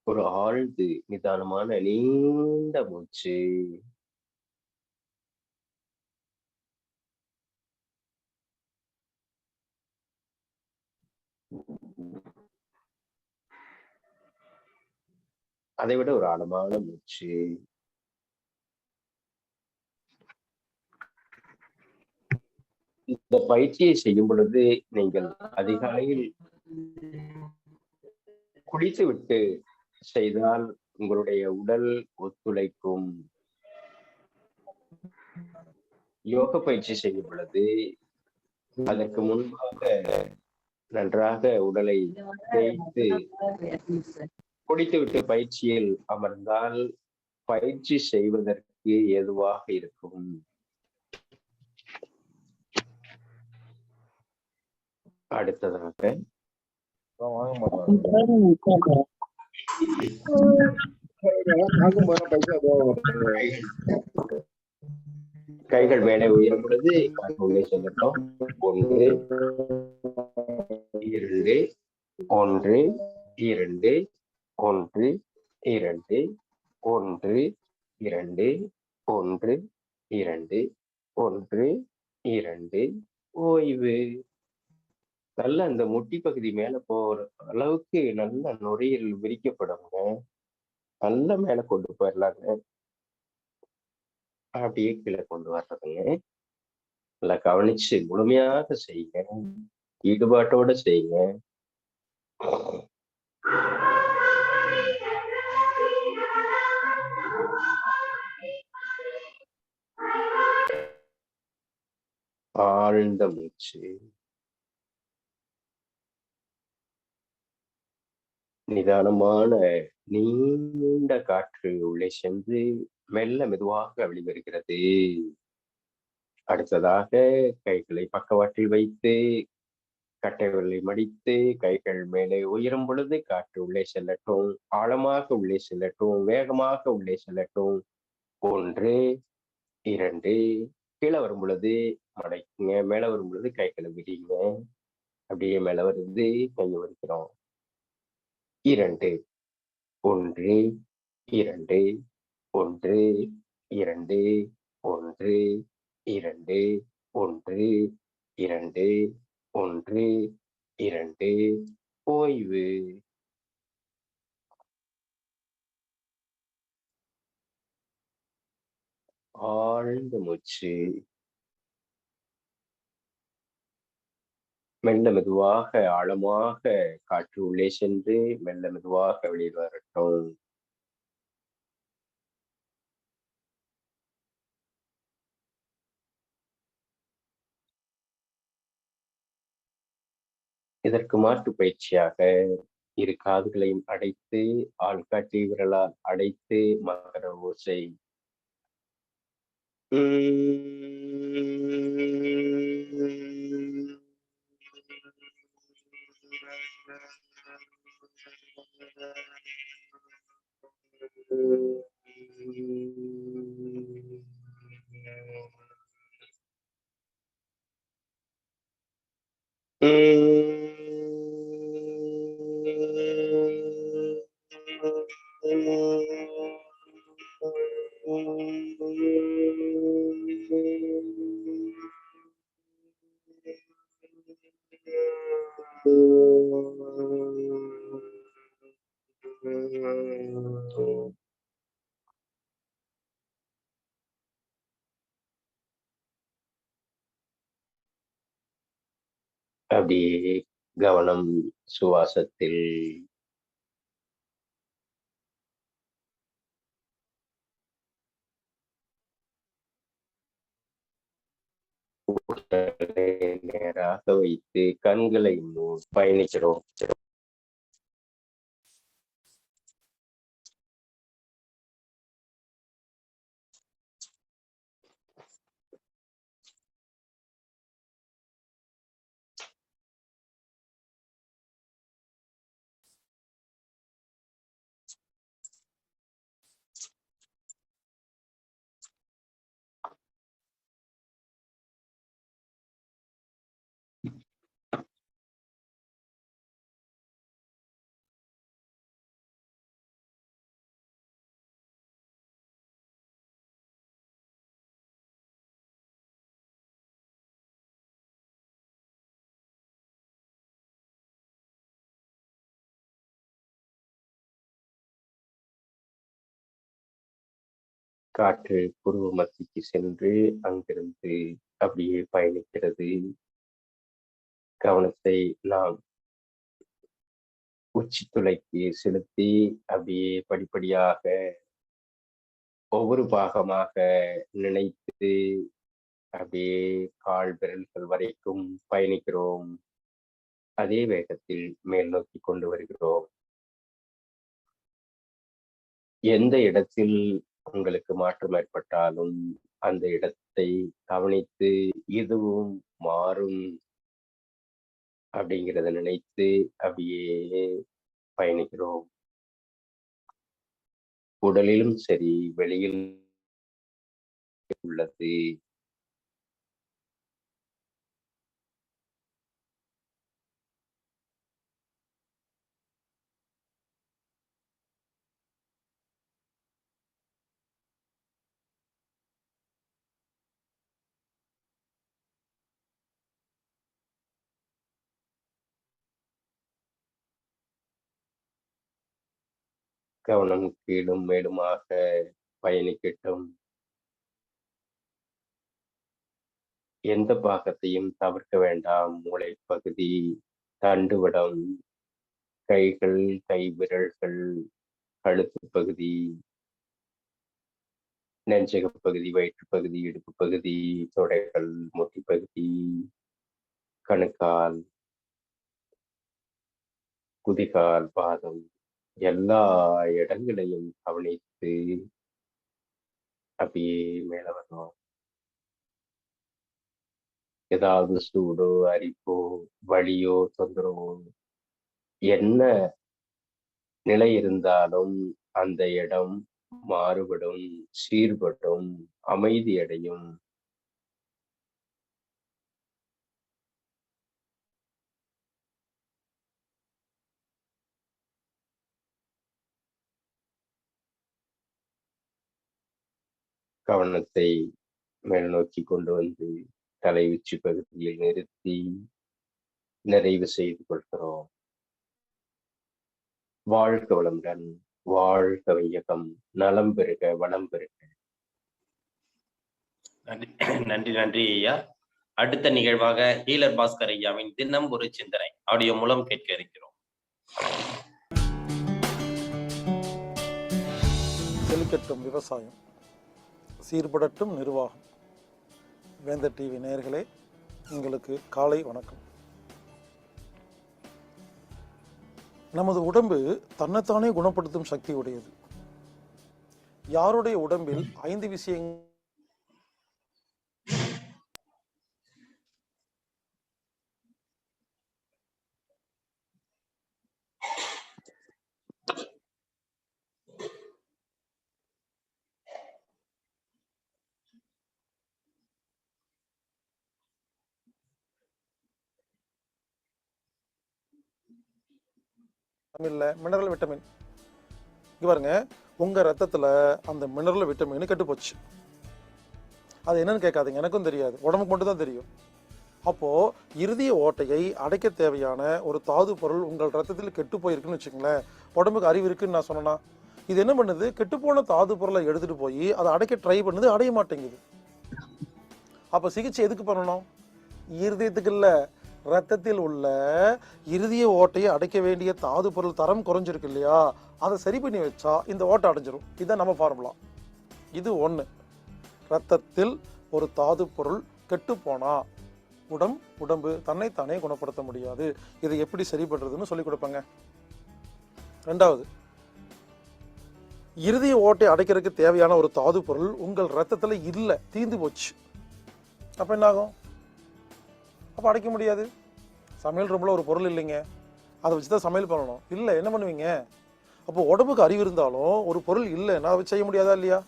ஒரு ஆழ்ந்து நிதானமான நீண்ட மூச்சு. அதை விட ஒரு ஆழமான மூச்சு. இந்த பயிற்சியை செய்யும் பொழுது நீங்கள் அதிகாலையில் குளித்து விட்டு செய்தால் உங்களுடைய உடல் ஒத்துழைக்கும். யோக பயிற்சி செய்யும் பொழுது அதற்கு முன்பாக நன்றாக உடலை தேய்த்து குடித்துவிட்டு பயிற்சியில் அமர்ந்தால் பயிற்சி செய்வதற்கு ஏதுவாக இருக்கும். அடுத்ததாக கைகள் மேலே உயரும் பொழுது உள்ளே செல்லட்டும். 1 2 1 2 1 2 1 2 1 2 1 2 ஓய்வு. நல்ல அந்த முட்டி பகுதி மேல போற அளவுக்கு நல்ல நுரையீரல் விரிக்கப்படுங்க. நல்ல மேல கொண்டு போயிடலாங்க. அப்படியே கீழே கொண்டு வர்றதுங்க. நல்லா கவனிச்சு முழுமையாக செய்யுங்க. ஈடுபாட்டோட செய்யுங்க. ஆழ்ந்த மூச்சு. நிதானமான நீண்ட காற்று உள்ளே சென்று மெல்ல மெதுவாக வெளிவருகிறது. அடுத்ததாக கைகளை பக்கவாட்டில் வைத்து கட்டை விரலை மடித்து கைகள் மேலே உயரும் பொழுது காற்று உள்ளே செல்லட்டும். ஆழமாக உள்ளே செல்லட்டும். வேகமாக உள்ளே செல்லட்டும். 1 2 கீழே வரும் பொழுது மடைக்குங்க. மேல வரும் பொழுது கைகளை விரிங்க. அப்படியே மேல வருது கையை வலிக்கிறோம். 2 1 2 1 2 1 2 1 2 1 2 ஓய்வு. ஆழ்ந்த மூச்சு. மெல்ல மெதுவாக ஆழமாக காற்று உள்ளே சென்று மெல்ல மெதுவாக வெளியில் வரட்டும். இதற்கு மாற்று பயிற்சியாக இரு காதுகளையும் அடைத்து ஆள்காட்டி விரலால் அடைத்து மகர ஓசை அப்படியே கவனம் சுவாசத்தில். உடலை நேராக வைத்து கண்களை பயணிக்கிறோம். காற்று புருவ மத்திக்கு சென்று அங்கிருந்து அப்படியே பயணிக்கிறது. கவனத்தை நாம் உச்சித்துளைக்கு செலுத்தி அப்படியே படிப்படியாக ஒவ்வொரு பாகமாக நினைத்து அப்படியே கால் விரல்கள் வரைக்கும் பயணிக்கிறோம். அதே வேகத்தில் மேல் நோக்கி கொண்டு வருகிறோம். எந்த இடத்தில் உங்களுக்கு மாற்றம் ஏற்பட்டாலும் அந்த இடத்தை கவனித்து இதுவும் மாறும் அப்படிங்கிறத நினைத்து அப்படியே பயணிக்கிறோம். உடலிலும் சரி வெளியில் உள்ளது. கவனம் கீழும் மேலுமாக பயணிக்கட்டும். எந்த பாகத்தையும் தவிர்க்க வேண்டாம். மூளை பகுதி, தண்டுவடம், கைகள், கை விரல்கள், கழுத்து பகுதி, நெஞ்சக பகுதி, வயிற்று பகுதி, இடுப்பு பகுதி, தொடைகள், முட்டி பகுதி, கணுக்கால், குதிகால், பாதம், எல்லா இடங்களையும் கவனித்து அப்படியே மேல வரணும். ஏதாவது சூடோ அரிப்போ வலியோ தொந்தரவோ என்ன நிலை இருந்தாலும் அந்த இடம் மாறுபடும், சீர்படும், அமைதியடையும். கவனத்தை மேல் நோக்கி கொண்டு வந்து தலை உச்சி பகுதியில் நிறுத்தி நிறைவு செய்து கொள்கிறோம். வாழ்க வளமுடன், வாழ்க வையகம், நலம் பெறுக, வளம் பெறுக. நன்றி நன்றி ஐயா. அடுத்த நிகழ்வாக ஹீலர் பாஸ்கர் ஐயாவின் தினம் ஒரு சிந்தனை ஆடியோ மூலம் கேட்க இருக்கிறோம். செழிக்கட்டும் விவசாயம், சீர்படட்டும் நிர்வாகம். வேந்தர் டிவி நேயர்களே, உங்களுக்கு காலை வணக்கம். நமது உடம்பு தன்னைத்தானே குணப்படுத்தும் சக்தி உடையது. யாருடைய உடம்பில் 5 விஷயங்கள் மினரல் விட்டமின் இங்க பாருங்க, உங்க ரத்தத்துல அந்த மினரல் விட்டமின் கெட்டு போச்சு. அது என்னன்னு கேட்காதீங்க, எனக்கும் தெரியாது, உடம்புக்கு மட்டும் தான் தெரியும். அப்போ இறுதிய ஓட்டையை அடைக்க தேவையான ஒரு தாது பொருள் உங்கள் ரத்தத்தில் கெட்டு போயிருக்குன்னு வச்சுக்கோங்களேன். உடம்புக்கு அறிவு இருக்குன்னு நான் சொன்னேன்னா, இது என்ன பண்ணுது, கெட்டுப்போன தாது பொருளை எடுத்துட்டு போய் அதை அடைக்க ட்ரை பண்ணுது, அடைய மாட்டேங்குது. அப்ப சிகிச்சை எதுக்கு பண்ணணும்? இருதயத்துக்கு இல்ல, ரத்தத்தில் உள்ள இறுதிய ஓட்டையை அடைக்க வேண்டிய தாது பொருள் தரம் குறைஞ்சிருக்கு இல்லையா, அதை சரி பண்ணி வச்சா இந்த ஓட்டை அடைஞ்சிரும். இதுதான் நம்ம ஃபார்முலா. இது ஒன்று. ரத்தத்தில் ஒரு தாது பொருள் கெட்டு போனா உடம்பு தன்னைத்தானே குணப்படுத்த முடியாது. இதை எப்படி சரி பண்றதுன்னு சொல்லி கொடுப்பாங்க. ரெண்டாவது, இறுதிய ஓட்டை அடைக்கிறதுக்கு தேவையான ஒரு தாது பொருள் உங்கள் ரத்தத்துல இல்ல, தீந்து போச்சு. அப்ப என்ன ஆகும்? அப்ப அடைக்க முடியாது. சமையல் ரூம்ல ஒரு பொருள் இல்லைங்க, அதை வச்சுதான் சமையல் பண்ணணும். இல்லை, என்ன பண்ணுவீங்க? அப்போ உடம்புக்கு அறிவு இருந்தாலும் ஒரு பொருள் இல்லைன்னா அதை செய்ய முடியாதா இல்லையா?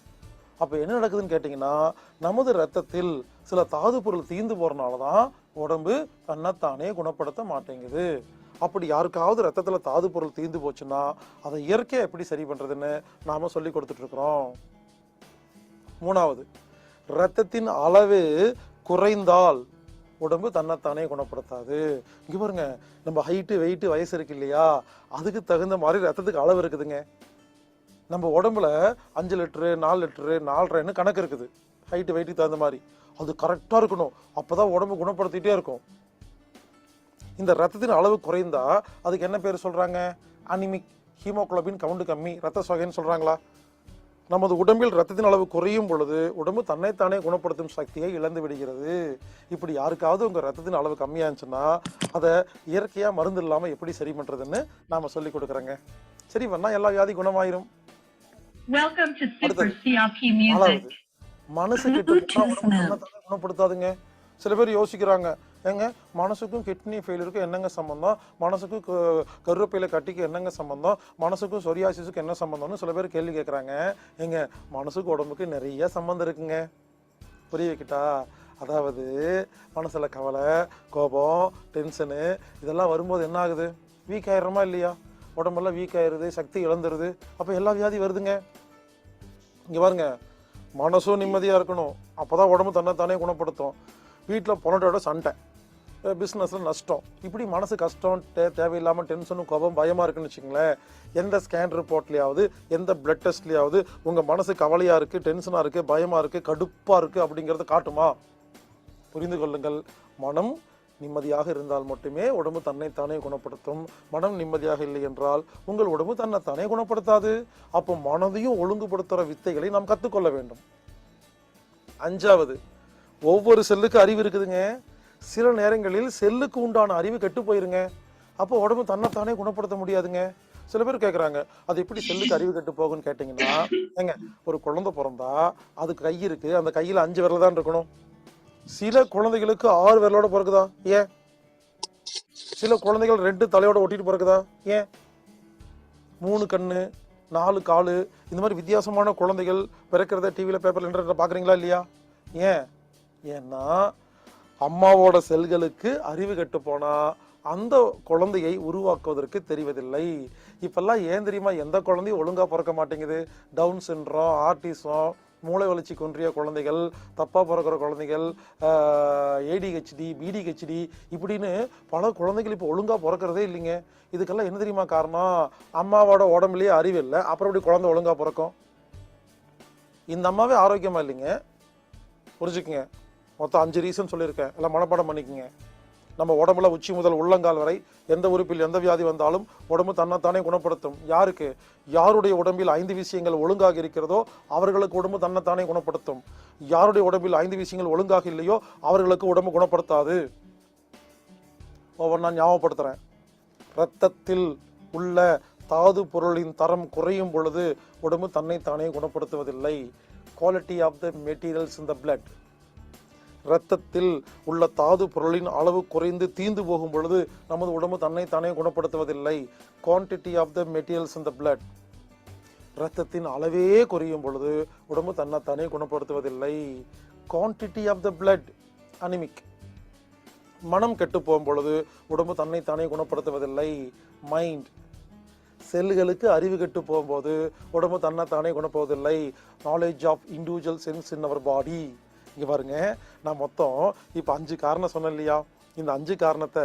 அப்போ என்ன நடக்குதுன்னு கேட்டிங்கன்னா, நமது ரத்தத்தில் சில தாது பொருள் தீர்ந்து போகிறனால தான் உடம்பு தன்னைத்தானே குணப்படுத்த மாட்டேங்குது. அப்படி யாருக்காவது ரத்தத்தில் தாது பொருள் தீர்ந்து போச்சுன்னா அதை இயற்கையாக எப்படி சரி பண்ணுறதுன்னு நாம் சொல்லி கொடுத்துட்ருக்குறோம். மூணாவது, ரத்தத்தின் அளவு குறைந்தால் உடம்பு தன்னைத்தானே குணப்படுத்தாது. இங்கே பாருங்க, நம்ம ஹைட்டு வெயிட்டு வயசு இருக்கு இல்லையா, அதுக்கு தகுந்த மாதிரி ரத்தத்துக்கு அளவு இருக்குதுங்க. நம்ம உடம்புல 5 லிட்டரு 4 லிட்டரு 4.5 கணக்கு இருக்குது. ஹைட்டு வெயிட்டுக்கு தகுந்த மாதிரி அது கரெக்டாக இருக்கணும். அப்போதான் உடம்பு குணப்படுத்திட்டே இருக்கும். இந்த ரத்தத்தின் அளவு குறைந்தா அதுக்கு என்ன பேர் சொல்றாங்க? அனிமிக், ஹீமோகுளோபின் கவுண்ட் கம்மி, ரத்த சோகைன்னு சொல்றாங்களா? நமது உடம்பில் ரத்தத்தின் அளவு குறையும் பொழுது உடம்பு தன்னைத்தானே குணப்படுத்தும் சக்தியை இழந்து விடுகிறது. இப்படி யாருக்காவது உங்க ரத்தத்தின் அளவு கம்மியா இருந்துச்சுன்னா அதை இயற்கையா மருந்து இல்லாம எப்படி சரி பண்றதுன்னு நாம சொல்லி கொடுக்குறோங்க. சரி பண்ணா எல்லா வியாதி குணமாயிரும். நாலாவது, மனசு கெட்டு குணப்படுத்தாதுங்க. சில பேர் யோசிக்கிறாங்க, ஏங்க மனசுக்கும் கிட்னி ஃபெயிலியருக்கும் என்னங்க சம்பந்தம், மனசுக்கும் கருவேப்பிலை கட்டிக்கு என்னங்க சம்பந்தம், மனசுக்கும் சொரியாசிஸுக்கும் என்ன சம்பந்தம்னு சில பேர் கேள்வி கேட்குறாங்க. எங்க மனசுக்கு உடம்புக்கு நிறைய சம்பந்தம் இருக்குங்க. புரிய வைக்கிட்டா? அதாவது மனசுல கவலை, கோபம், டென்ஷனு இதெல்லாம் வரும்போது என்ன ஆகுது? வீக் ஆயிடுறோமா இல்லையா? உடம்பெல்லாம் வீக் ஆயிடுது, சக்தி இழந்துருது. அப்போ எல்லா வியாதி வருதுங்க. இங்கே பாருங்க, மனசும் நிம்மதியாக இருக்கணும், அப்போதான் உடம்பு தன்னைத்தானே குணப்படுத்தும். வீட்டில் பொண்ணோட சண்டை, பிஸ்னஸில் நஷ்டம், இப்படி மனசு கஷ்டம், தேவையில்லாமல் டென்ஷனும் கோபம் பயமாக இருக்குன்னு வச்சுங்களேன், எந்த ஸ்கேன் ரிப்போர்ட்லையாவது எந்த பிளட் டெஸ்ட்லையாவது உங்கள் மனசு கவலையாக இருக்குது, டென்ஷனாக இருக்குது, பயமாக இருக்குது, கடுப்பாக இருக்குது அப்படிங்கிறத காட்டுமா? புரிந்து கொள்ளுங்கள். மனம் நிம்மதியாக இருந்தால் மட்டுமே உடம்பு தன்னைத்தானே குணப்படுத்தும். மனம் நிம்மதியாக இல்லை என்றால் உங்கள் உடம்பு தன்னைத்தானே குணப்படுத்தாது. அப்போ மனதையும் ஒழுங்குபடுத்துகிற வித்தைகளை நாம் கற்றுக்கொள்ள வேண்டும். அஞ்சாவது, ஒவ்வொரு செல்லுக்கு அறிவு இருக்குதுங்க. சில நேரங்களில் செல்லுக்கு உண்டான அறிவு கெட்டு போயிருங்க. அப்போ உடம்பு தன்னைத்தானே குணப்படுத்த முடியாதுங்க. சில பேர் கேட்குறாங்க, அது எப்படி செல்லுக்கு அறிவு கெட்டு போகுன்னு கேட்டிங்கன்னா, ஏங்க ஒரு குழந்தை பிறந்தா அதுக்கு கை இருக்கு, அந்த கையில் 5 விரல் தான் இருக்கணும். சில குழந்தைகளுக்கு 6 விரலோட பிறகுதா? ஏன்? சில குழந்தைகள் 2 தலையோட ஒட்டிட்டு பிறகுதா? ஏன்? 3 கண்ணு 4 காலு இந்த மாதிரி வித்தியாசமான குழந்தைகள் பிறக்கிறத டிவியில் பேப்பர்ல இன்டர்நெட்ல பார்க்குறீங்களா இல்லையா? ஏன்? ஏன்னா அம்மாவோட செல்களுக்கு அறிவு கெட்டு போனா அந்த குழந்தையை உருவாக்குவதற்கு தெரிவதில்லை. இப்பெல்லாம் ஏன் தெரியுமா எந்த குழந்தையும் ஒழுங்கா பிறக்க மாட்டேங்குது? டவுன் சிண்ட்ரோம், ஆர்டிசம், மூளை வளர்ச்சி குன்றிய குழந்தைகள், தப்பா பிறக்கிற குழந்தைகள், ஏடிஹெச்டி, பிடிஹெச்டி இப்படின்னு பல குழந்தைகள் இப்போ ஒழுங்கா பிறக்கிறதே இல்லைங்க. இதுக்கெல்லாம் என்ன தெரியுமா காரணம்? அம்மாவோட உடம்புலயே அறிவு இல்லை, அப்புறம் இப்படி குழந்தை ஒழுங்கா பிறக்கும்? இந்த அம்மாவே ஆரோக்கியமா இல்லைங்க. புரிஞ்சுக்குங்க. மொத்தம் 5 ரீசன் சொல்லியிருக்கேன், எல்லாம் மனப்பாடம் பண்ணிக்கோங்க. நம்ம உடம்புல உச்சி முதல் உள்ளங்கால் வரை எந்த உறுப்பில் எந்த வியாதி வந்தாலும் உடம்பு தன்னைத்தானே குணப்படுத்தும். யாருக்கு? யாருடைய உடம்பில் 5 விஷயங்கள் ஒழுங்காக இருக்கிறதோ அவர்களுக்கு உடம்பு தன்னைத்தானே குணப்படுத்தும். யாருடைய உடம்பில் 5 விஷயங்கள் ஒழுங்காக இல்லையோ அவர்களுக்கு உடம்பு குணப்படுத்தாது. ஒவ்வொரு நான் ஞாபகப்படுத்துறேன். இரத்தத்தில் உள்ள தாது பொருளின் தரம் குறையும் பொழுது உடம்பு தன்னைத்தானே குணப்படுத்துவதில்லை. Quality of the materials in the blood. இரத்தத்தில் உள்ள தாது பொருளின் அளவு குறைந்து தீந்து போகும் பொழுது நமது உடம்பு தன்னைத்தானே குணப்படுத்துவதில்லை. Quantity of the materials in the blood. இரத்தத்தின் அளவே குறையும் பொழுது உடம்பு தன்னைத்தானே குணப்படுத்துவதில்லை. Quantity of the blood anaemic. மனம் கெட்டு போகும் பொழுது உடம்பு தன்னைத்தானே குணப்படுத்துவதில்லை. மைண்ட். செல்லுகளுக்கு அறிவு கெட்டு போகும்போது உடம்பு தன்னைத்தானே குணப்படுவதில்லை. நாலேஜ் ஆஃப் இண்டிவிஜுவல் சென்ஸ் இன் அவர் பாடி. இங்கே பாருங்க, நான் மொத்தம் இப்போ 5 காரணம் சொன்னேன் இல்லையா? இந்த 5 காரணத்தை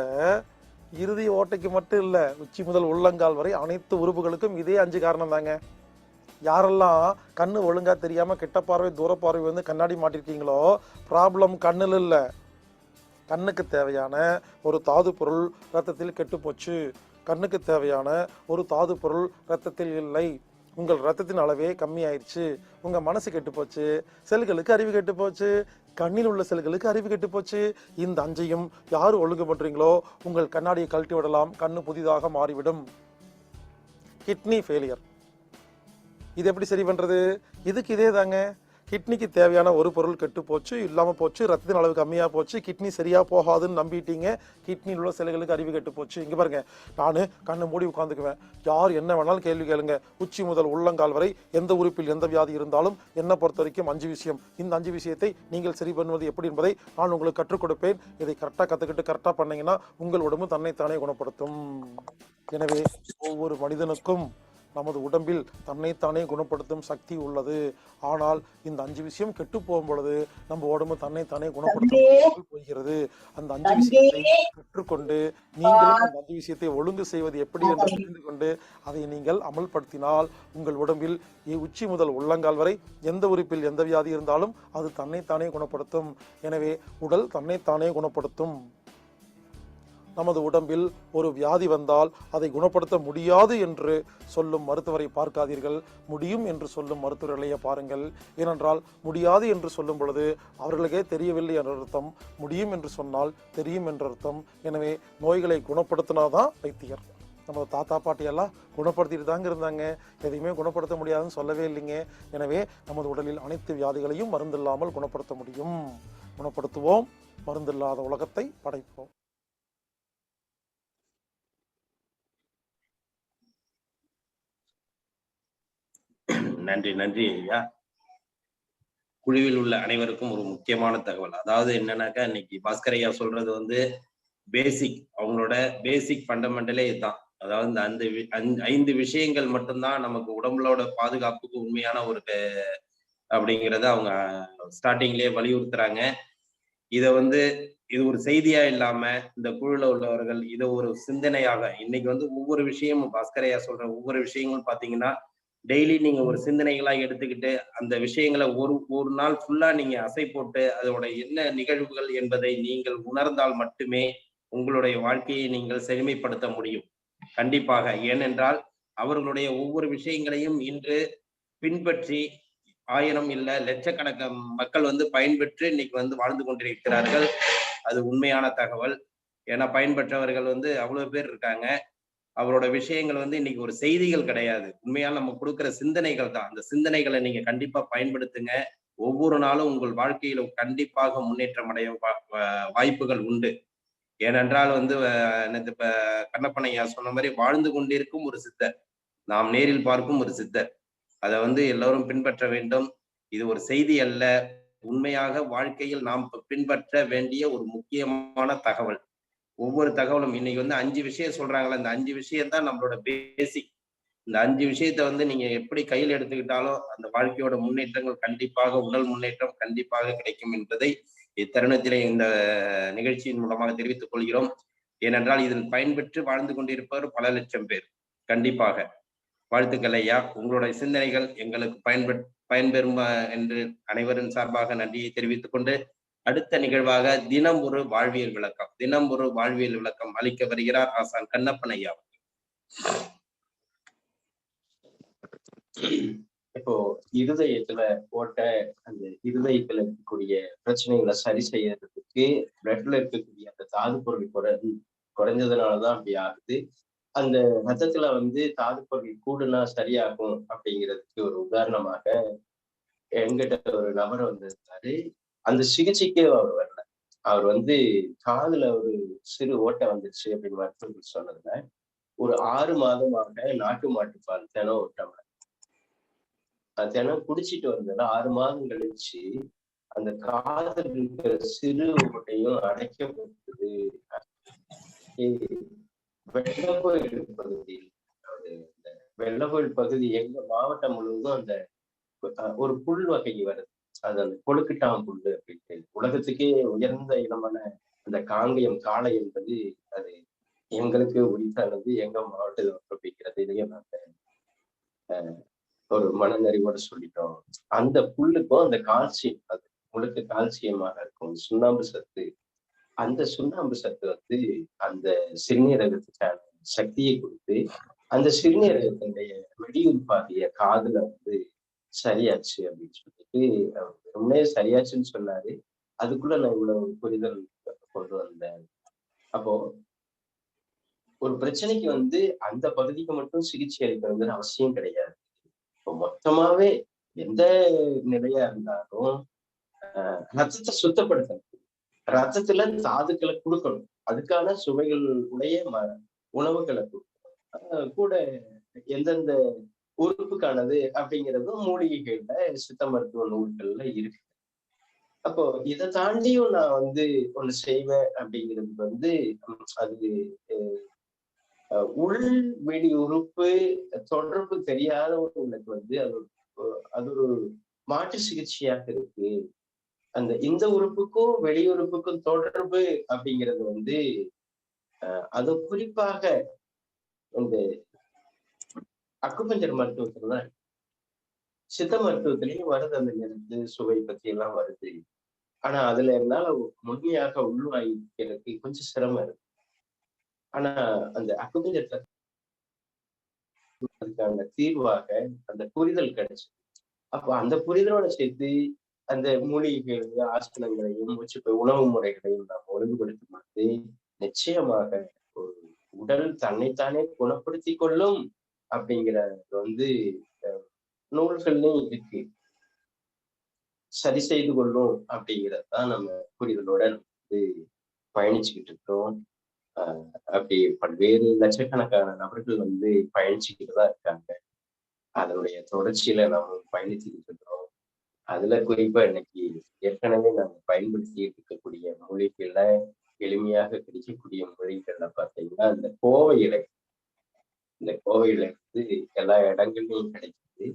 இறுதி ஓட்டைக்கு மட்டும் இல்லை, உச்சி முதல் உள்ளங்கால் வரை அனைத்து உறுப்புகளுக்கும் இதே 5 காரணம் தாங்க. யாரெல்லாம் கண்ணு ஒழுங்கா தெரியாம கிட்ட பார்வை தூர பார்வை வந்து கண்ணாடி மாட்டிருக்கீங்களோ ப்ராப்ளம் கண்ணில் இல்லை, கண்ணுக்கு தேவையான ஒரு தாது பொருள் இரத்தத்தில் கெட்டுப்போச்சு, கண்ணுக்கு தேவையான ஒரு தாது பொருள் இரத்தத்தில் இல்லை, உங்கள் இரத்தத்தின் அளவே கம்மியாயிடுச்சு, உங்க மனசு கெட்டு போச்சு, செல்களுக்கு அறிவு கெட்டு போச்சு, கண்ணில் உள்ள செல்களுக்கு அறிவு கெட்டு போச்சு. இந்த அஞ்சையும் யார் ஒழுங்கு பண்றீங்களோ உங்கள் கண்ணாடியை கழட்டி விடலாம், கண்ணு புதிதாக மாறிவிடும். கிட்னி ஃபெயிலியர், இது எப்படி சரி பண்றது? இதுக்கு இதே தாங்க. கிட்னிக்கு தேவையான ஒரு பொருள் கெட்டு போச்சு, இல்லாம போச்சு, ரத்தத்தின் அளவு கம்மியா போச்சு, கிட்னி சரியா போகாதுன்னு நம்பிட்டீங்க, கிட்னியில் உள்ள செல்களுக்கு அறிவு கெட்டு போச்சு. இங்க பாருங்க, நான் கண்ணை மூடி உட்காந்துக்குவேன், யார் என்ன வேணாலும் கேள்வி கேளுங்க, உச்சி முதல் உள்ளங்கால் வரை எந்த உறுப்பில் எந்த வியாதி இருந்தாலும் என்னை பொறுத்த வரைக்கும் 5 விஷயம். இந்த 5 விஷயத்தை நீங்கள் சரி பண்ணுவது எப்படி என்பதை நான் உங்களுக்கு கற்றுக் கொடுப்பேன். இதை கரெக்டாக கற்றுக்கிட்டு கரெக்டாக பண்ணீங்கன்னா உங்கள் உடம்பு தன்னைத்தானே குணப்படுத்தும். எனவே ஒவ்வொரு மனிதனுக்கும் நமது உடம்பில் தன்னைத்தானே குணப்படுத்தும் சக்தி உள்ளது. ஆனால் இந்த 5 விஷயம் கெட்டு போகும் பொழுது நம்ம உடம்பு தன்னைத்தானே குணப்படுத்த போகிறது. அந்த 5 விஷயத்தை கற்றுக்கொண்டு நீங்களும் அந்த 5 விஷயத்தை ஒழுங்கு செய்வது எப்படி என்று தெரிந்து கொண்டு அதை நீங்கள் அமல்படுத்தினால் உங்கள் உடம்பில் உச்சி முதல் உள்ளங்கால் வரை எந்த உறுப்பில் எந்த வியாதி இருந்தாலும் அது தன்னைத்தானே குணப்படுத்தும். எனவே உடல் தன்னைத்தானே குணப்படுத்தும். நமது உடம்பில் ஒரு வியாதி வந்தால் அதை குணப்படுத்த முடியாது என்று சொல்லும் மருத்துவரை பார்க்காதீர்கள், முடியும் என்று சொல்லும் மருத்துவர்களையே பாருங்கள். ஏனென்றால் முடியாது என்று சொல்லும் பொழுது அவர்களுக்கே தெரியவில்லை என்ற அர்த்தம், முடியும் என்று சொன்னால் தெரியும் என்ற அர்த்தம். எனவே நோய்களை குணப்படுத்தினாதான் வைத்தியர். நம்ம தாத்தா பாட்டியெல்லாம் குணப்படுத்திட்டு தாங்க இருந்தாங்க, எதையுமே குணப்படுத்த முடியாதுன்னு சொல்லவே இல்லைங்க. எனவே நமது உடலில் அனைத்து வியாதிகளையும் மருந்தில்லாமல் குணப்படுத்த முடியும். குணப்படுத்துவோம், மருந்தில்லாத உலகத்தை படைப்போம். நன்றி நன்றி ஐயா. குழுவில் உள்ள அனைவருக்கும் ஒரு முக்கியமான தகவல், அதாவது என்னன்னாக்கா இன்னைக்கு பாஸ்கர் ஐயா சொல்றது வந்து பேசிக், அவங்களோட பேசிக் ஃபண்டமெண்டலே இதுதான். அதாவது இந்த அந்த 5 விஷயங்கள் மட்டும்தான் நமக்கு உடம்புலோட பாதுகாப்புக்கு உண்மையான ஒரு அப்படிங்கிறத அவங்க ஸ்டார்டிங்லயே வலியுறுத்துறாங்க. இத வந்து இது ஒரு செய்தியா இல்லாம இந்த குழுல உள்ளவர்கள் இதை ஒரு சிந்தனையாக, இன்னைக்கு வந்து ஒவ்வொரு விஷயமும் பாஸ்கர் ஐயா சொல்ற ஒவ்வொரு விஷயங்களும் பாத்தீங்கன்னா டெய்லி நீங்க ஒரு சிந்தனைகளா எடுத்துக்கிட்டு அந்த விஷயங்களை ஒரு நாள் ஃபுல்லா நீங்க அசை போட்டு அதோட என்ன நிகழ்வுகள் என்பதை நீங்கள் உணர்ந்தால் மட்டுமே உங்களுடைய வாழ்க்கையை நீங்கள் செழுமைப்படுத்த முடியும். கண்டிப்பாக. ஏனென்றால் அவர்களுடைய ஒவ்வொரு விஷயங்களையும் இன்று பின்பற்றி 1000 இல்ல லட்சக்கணக்கான மக்கள் வந்து பயன்பெற்று இன்னைக்கு வந்து வாழ்ந்து கொண்டிருக்கிறார்கள். அது உண்மையான தகவல். ஏன்னா பயன்பெற்றவர்கள் வந்து அவ்வளவு பேர் இருக்காங்க. அவரோட விஷயங்கள் வந்து இன்னைக்கு ஒரு செய்திகள் கிடையாது, உண்மையால நம்ம கொடுக்கிற சிந்தனைகள் தான். அந்த சிந்தனைகளை நீங்க கண்டிப்பா பயன்படுத்துங்க. ஒவ்வொரு நாளும் உங்கள் வாழ்க்கையில கண்டிப்பாக முன்னேற்றம் அடைய வாய்ப்புகள் உண்டு. ஏனென்றால் வந்து இப்ப கண்ணப்பன் ஐயா சொன்ன மாதிரி வாழ்ந்து கொண்டிருக்கும் ஒரு சித்தர், நாம் நேரில் பார்க்கும் ஒரு சித்தர். அதை வந்து எல்லோரும் பின்பற்ற வேண்டும். இது ஒரு செய்தி அல்ல, உண்மையாக வாழ்க்கையில் நாம் பின்பற்ற வேண்டிய ஒரு முக்கியமான தகவல். ஒவ்வொரு தகவலும் இன்னைக்கு வந்து 5 விஷயம் சொல்றாங்களே, இந்த 5 விஷயம் தான் நம்மளோட பேசிக். இந்த 5 விஷயத்த வந்து நீங்க எப்படி கையில் எடுத்துக்கிட்டாலும் அந்த வாழ்க்கையோட முன்னேற்றங்கள் கண்டிப்பாக, உடல் முன்னேற்றம் கண்டிப்பாக கிடைக்கும் என்பதை இத்தருணத்திலே இந்த நிகழ்ச்சியின் மூலமாக தெரிவித்துக் கொள்கிறோம். ஏனென்றால் இதில் பயன்பெற்று வாழ்ந்து கொண்டிருப்பவர் பல லட்சம் பேர். கண்டிப்பாக வாழ்த்துக்கள் ஐயா. உங்களுடைய சிந்தனைகள் எங்களுக்கு பயன்பெறும் என்று அனைவரின் சார்பாக நன்றியை தெரிவித்துக் கொண்டு, அடுத்த நிகழ்வாக தினம் ஒரு வாழ்வியல் விளக்கம் அளிக்க வருகிறார் ஆசான் கண்ணப்பன் ஐயா. இப்போ இருதயத்துல போட்ட அந்த இருதயத்துல இருக்கக்கூடிய பிரச்சனைகளை சரி செய்யறதுக்கு பிளட்ல இருக்கக்கூடிய அந்த தாது பொருள் குறைஞ்சதுனாலதான் அப்படி ஆகுது. அந்த ரத்தத்துல வந்து தாது பொருள் கூடுனா சரியாகும் அப்படிங்கிறதுக்கு ஒரு உதாரணமாக என்கிட்ட ஒரு நபர் வந்திருந்தாரு. அந்த சிகிச்சைக்கே அவர் வரல. அவர் வந்து காதுல ஒரு சிறு ஓட்டை வந்துருச்சு அப்படின்னு மருத்துவர்கள் சொன்னதுல ஒரு 6 மாதமாக நாட்டு மாட்டுப்பால் தினம் ஒரு டம்ளர் தினம் குடிச்சிட்டு வந்ததுல 6 மாதம் கழிச்சு அந்த காதில் இருக்கிற சிறு ஓட்டையும் அடைக்கப்பட்டது. வெள்ளக்கோயில் பகுதியில், இந்த வெள்ளக்கோயில் பகுதி எங்க மாவட்டம் முழுவதும் அந்த ஒரு புல் வகை வருது, அது அந்த கொழுக்கிட்டாம் புல் அப்படின்ட்டு. உலகத்துக்கே உயர்ந்த இனமான அந்த காங்கயம் காளை என்பது அது எங்களுக்கு உரித்தானது, எங்க மாவட்டத்தில் பிறப்பிக்கிறது. இதையும் நாங்க ஒரு மனநறிவோட சொல்லிட்டோம். அந்த புல்லுக்கும் அந்த கால்சியம், அது முழுக்க கால்சியமாக இருக்கும், சுண்ணாம்பு சத்து அந்த சுண்ணாம்பு சத்து வந்து அந்த சிறுநீரகத்துக்கான சக்தியை கொடுத்து அந்த சிறுநீரகத்தினுடைய வெடியுறுப்பாகிய காதுல வந்து சரியாச்சு அப்படின்னு சொல்லிட்டு உண்மையே சரியாச்சுன்னு சொன்னாரு. அதுக்குள்ள நான் இவ்வளவு புரிதல் கொண்டு வந்தேன். அப்போ ஒரு பிரச்சனைக்கு வந்து அந்த பகுதிக்கு மட்டும் சிகிச்சை அளிக்கணுங்கிற அவசியம் கிடையாது. இப்போ மொத்தமாவே எந்த நிலையா இருந்தாலும் ரத்தத்தை சுத்தப்படுத்தணும். ரத்தத்துல தாதுக்களை கொடுக்கணும். அதுக்கான சுவைகள் உடைய உணவுகளை கொடுக்கணும். கூட எந்தெந்த உறுப்புக்கானது அப்படிங்கிறதும் மூலிகைகள்ல சித்த மருத்துவ நூல்கள்ல இருக்கு. அப்போ இதை தாண்டியும் நான் வந்து ஒண்ணு செய்வேன் அப்படிங்கிறது வந்து அது உள் வெளி உறுப்பு தொடர்பு தெரியாதவங்களுக்கு வந்து அது ஒரு மாற்று சிகிச்சையாக இருக்கு. இந்த உறுப்புக்கும் வெளியுறுப்புக்கும் தொடர்பு அப்படிங்கிறது வந்து அது குறிப்பாக இந்த அக்குபஞ்சர் மருத்துவத்துல சித்த மருத்துவத்திலையும் வருது. அந்த நிறுத்து சுவை பத்தி எல்லாம் வருது. ஆனா அதுல என்னால முழுமையாக உள்வாங்கிக்கிறதுக்கு கொஞ்சம் சிரமம் இருக்கு. ஆனா அந்த அக்குபஞ்சர் அதுக்கான தீர்வாக அந்த புரிதல் கிடைச்சு. அப்ப அந்த புரிதலோட சேர்த்து அந்த மூலிகைகளையும் ஆசனங்களையும் உணவு முறைகளையும் நாம் ஒழுங்குபடுத்தும் போது நிச்சயமாக ஒரு உடல் தன்னைத்தானே குணப்படுத்தி கொள்ளும் அப்படிங்கிறது வந்து நூல்கள்லயும் இருக்கு. சரி செய்து கொள்ளும் அப்படிங்கிறதான் நம்ம புரிதலோட வந்து பயணிச்சுக்கிட்டு இருக்கோம். அப்படி பல்வேறு லட்சக்கணக்கான நபர்கள் வந்து பயணிச்சுக்கிட்டு தான் இருக்காங்க. அதனுடைய தொடர்ச்சியில நம்ம பயணிச்சுக்கிட்டு இருக்கிறோம். அதுல குறிப்பா இன்னைக்கு ஏற்கனவே நம்ம பயன்படுத்திட்டு இருக்கக்கூடிய மூலிகைகள்ல எளிமையாக கிடைக்கக்கூடிய மூலிகைகள்ல பார்த்தீங்கன்னா இந்த கோவை இலை வந்து எல்லா இடங்கள்லையும் கிடைக்குது.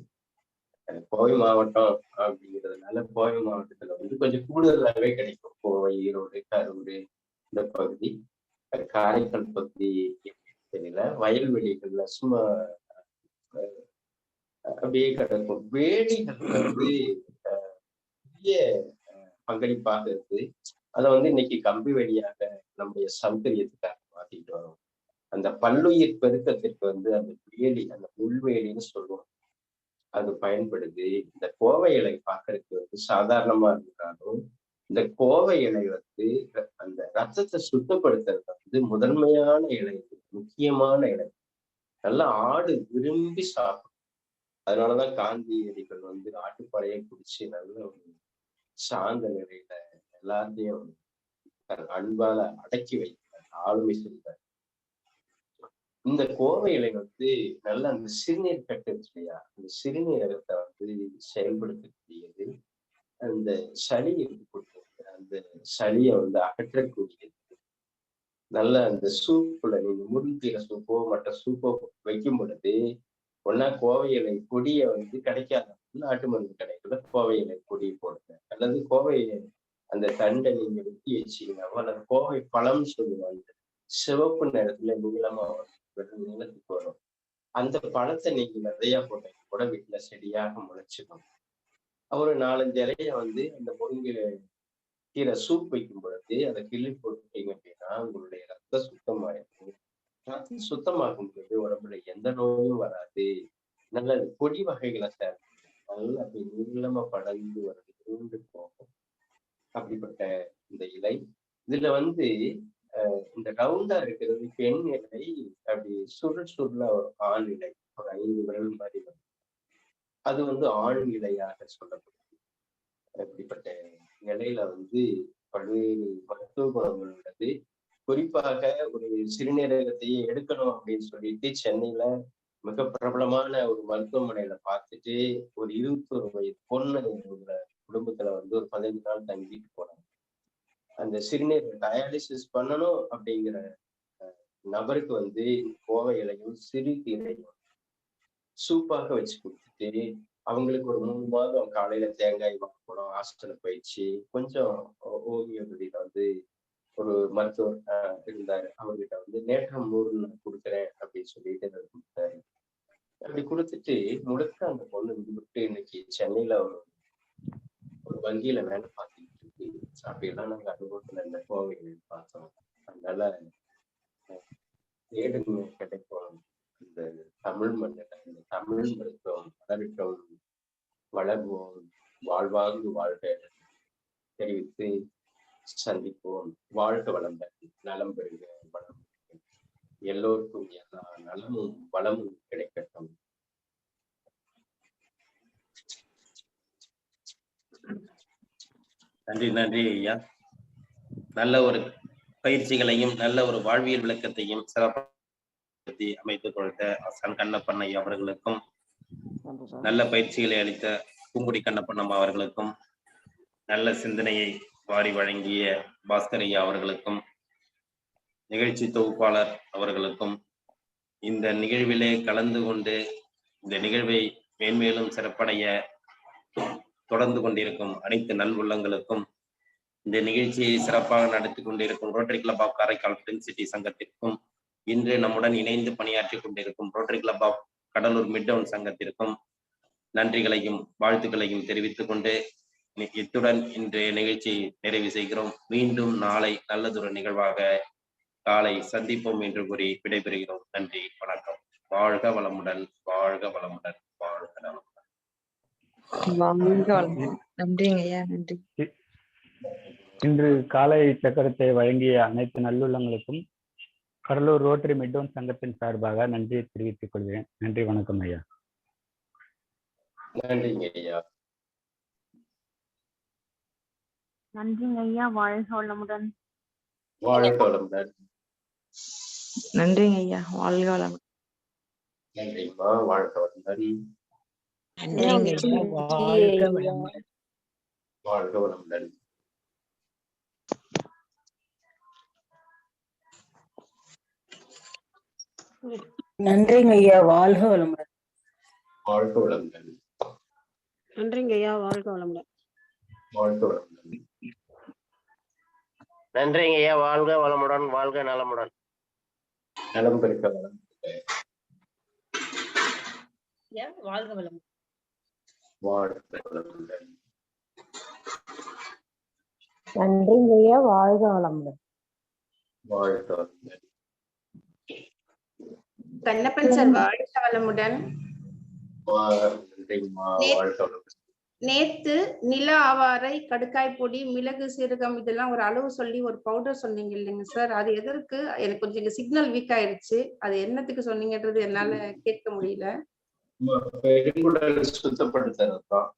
கோவை மாவட்டம் அப்படிங்கிறதுனால கோவை மாவட்டத்துல வந்து கொஞ்சம் கூடுதலாகவே கிடைக்கும். கோவை, ஈரோடு, கரூர் இந்த பகுதி, காரைக்கால் பகுதி தெரியல, வயல்வெளிகள்ல சும்மா அப்படியே கிடக்கும். வேலிகள்ல வந்து பெரிய பங்களிப்பாக இருக்கு. அதை வந்து இன்னைக்கு கம்பி வழியாக நம்முடைய சௌகரியத்துக்காக மாத்திட்டு வரோம். அந்த பல்லுயிர் பெருக்கத்திற்கு வந்து அந்த வேலி, அந்த உள்வேலின்னு சொல்லுவோம், அது பயன்படுது. இந்த கோவை இலை பார்க்கறதுக்கு வந்து சாதாரணமா இருந்தாலும் இந்த கோவை இலை வந்து அந்த ரத்தத்தை சுத்தப்படுத்துறது வந்து முதன்மையான இலை, முக்கியமான இலை. நல்லா ஆடு விரும்பி சாப்பிடும். அதனாலதான் காந்தியடிகள் வந்து ஆட்டுப்பாலையை குடிச்சு நல்ல ஒரு சார்ந்த நிலையில எல்லாத்தையும் அன்பால அடக்கி வைத்தார், ஆளுமை செய்தார். இந்த கோவை இலை வந்து நல்ல அந்த சிறுநீர் கட்டு இல்லையா, அந்த சிறுநீரகத்தை வந்து செயல்படுத்தக்கூடியது. அந்த சளி அந்த சளியை வந்து அகற்றக்கூடியது. நல்ல அந்த சூப்புல நீங்க முருங்கீரை சூப்போ மற்ற சூப்போ வைக்கும் பொழுது ஒன்னா கோவை இலை கொடியை வந்து கிடைக்காத நாட்டு மருந்து கடைக்குள்ள கோவை இலை கொடியை போடுங்க. அல்லது கோவை அந்த தண்டை நீங்க வெட்டி வச்சீங்கன்னா அல்லது கோவை பழம்னு சொல்லுவாங்க, சிவப்பு நிறத்துல நீளமா வரும், நீளத்துக்கு வரும். அந்த பழத்தை நீங்க நிறைய போட்ட கூட வீட்டுல செடியாக முளைச்சிடும். ஒரு 4-5 இலைய வந்து அந்த முருங்கை கீரை சூப் வைக்கும் பொழுது அதை கிள்ளி போட்டுட்டீங்க அப்படின்னா உங்களுடைய ரத்தம் சுத்தமாயிருக்கும். ரத்தம் சுத்தமாகும் போது உடம்புல எந்த நோயும் வராது. நல்ல கொடி வகைகளை சேர்ந்து நல்லா அப்படி நீளமா படர்ந்து வருது போகும். அப்படிப்பட்ட இந்த இலை இதுல வந்து இந்த ரவுண்டா இருக்கிறது பெண் இலை, அப்படி சுருளா ஒரு ஆண் இலை, ஒரு 5 விரல் மாதிரி வரும். அது வந்து ஆண் இலையாக சொல்லப்படுது. அப்படிப்பட்ட இலையில வந்து பல்வேறு மருத்துவ குணங்கள் உள்ளது. குறிப்பாக ஒரு சிறுநீரகத்தையே எடுக்கணும் அப்படின்னு சொல்லிட்டு சென்னையில மிக பிரபலமான ஒரு மருத்துவமனையில பார்த்துட்டு ஒரு 21 வயது பொண்ணு குடும்பத்துல வந்து ஒரு 15 நாள் தங்கிட்டு போனாங்க. அந்த சிறுநீர் டயாலிசிஸ் பண்ணணும் அப்படிங்கிற நபருக்கு வந்து கோவை இலையும் சிறு கீரையும் சூப்பாக வச்சு கொடுத்துட்டு அவங்களுக்கு ஒரு 3 மாதம் காலையில தேங்காய் வாங்கணும், ஹாஸ்டல் பயிற்சி, கொஞ்சம் ஓவியபதியில வந்து ஒரு மருத்துவர் இருந்தாரு, அவர்கிட்ட வந்து நேற்றம் 100 கொடுக்குறேன் அப்படின்னு சொல்லிட்டு கொடுத்தாரு. அப்படி கொடுத்துட்டு முழுக்க அந்த பொண்ணு விட்டு இன்னைக்கு சென்னையில ஒரு வங்கியில வேலை பார்த்துக்கிட்டு இருக்கு. அப்படியெல்லாம் நாங்க அனுபவத்துல இந்த கோவைகளை பார்த்தோம். அதனால தேடுமே கிடைக்கும். இந்த தமிழ் மண்ணில் இந்த தமிழ் மருத்துவம் வளரட்டும், வளர்வோம், வாழ்வாங்கு வாழ்க தெரிவித்து சந்திப்போம். வாழ்க வளம்பெறுக, நலம் பெறுக, வளம் பெறுக. எல்லோருக்கும் எல்லா நலமும் வளமும் கிடைக்கட்டும். நன்றி நன்றி ஐயா. நல்ல ஒரு பயிற்சிகளையும் நல்ல ஒரு வாழ்வியல் விளக்கத்தையும் சிறப்பாக அமைத்துக் கொடுத்த ஆசான் கண்ணப்பன் ஐயா அவர்களுக்கும், நல்ல பயிற்சிகளை அளித்த பூங்குடி கண்ணப்பன் அம்மா அவர்களுக்கும், நல்ல சிந்தனையை வாரி வழங்கிய பாஸ்கர் ஐயா அவர்களுக்கும், நிகழ்ச்சி தொகுப்பாளர் அவர்களுக்கும், இந்த நிகழ்விலே கலந்து கொண்டு இந்த நிகழ்வை மேன்மேலும் சிறப்படைய தொடர்ந்து கொண்டிருக்கும் அனைத்து நல்வுள்ளங்களுக்கும், இந்த நிகழ்ச்சியை சிறப்பாக நடத்தி கொண்டிருக்கும் Rotary club of Karaikal film city சங்கத்திற்கும், இன்று நம்முடன் இணைந்து பணியாற்றி கொண்டிருக்கும் Rotary club of Cuddalore midtown சங்கத்திற்கும் நன்றிகளையும் வாழ்த்துக்களையும் தெரிவித்துக் கொண்டு இத்துடன் இன்றைய நிகழ்ச்சியை நிறைவு செய்கிறோம். மீண்டும் நாளை நல்லதொரு நிகழ்வாக காலை சந்திப்போம் என்று கூறி விடைபெறுகிறோம். நன்றி, வணக்கம். வாழ்க வளமுடன், வாழ்க வளமுடன், வாழ்க நலமுடன். நன்றிங்க ஐயா, நன்றி. இன்று காலை சக்கரத்தை வழங்கிய அனைத்து நல்லுள்ளங்களுக்கும் கடலூர் ரோட்டரி மிட்டவுன் சங்கத்தின் சார்பாக நன்றியை தெரிவித்துக் கொள்கிறேன். நன்றி, வணக்கம் ஐயா. நன்றிங்க ஐயா. நன்றிங்க ஐயா, வாழ்க வளமுடன். வாழ்க வளமுடன். நன்றிங்க ஐயா, வாழ்க வளமுடன். நன்றிம்மா, வாழ்க வளமுடன். நன்றிங்க ஐயா, வாழ்க வளமுடன். வாழ்க வளமுடன். நன்றிங்க ஐயா, வாழ்க வளமுடன். வாழ்க வளமுடன். நன்றிங்க ஐயா, வாழ்க வளமுடன். வாழ்க வளமுடன். நன்றிங்க ஐயா, வாழ்க வளமுடன், வாழ்க நலமுடன். நலம் பெருக்க வளம் வாழ்க வளமுடன். வாழ்க வளமுடன். நன்றிங்க ஐயா, வாழ்க வளமுடன். வாழ்க வளமுடன். கண்ணப்பன் சார் வாழ்க வளமுடன். நன்றிம்மா, வாழ்க வளமுடன். நேத்து நில ஆவாரை, கடுக்காய் பொடி, மிளகு, சீரகம் இதெல்லாம் ஒரு அளவு சொல்லி ஒரு பவுடர் சொன்னீங்க இல்லைங்க சார், அது எதற்கு? எனக்கு கொஞ்சம் இங்க சிக்னல் வீக் ஆயிடுச்சு, அது என்னத்துக்கு சொன்னீங்கன்றது என்னால கேட்க முடியல. பெருங்குடல் சுத்தப்படுத்துறதுதான்.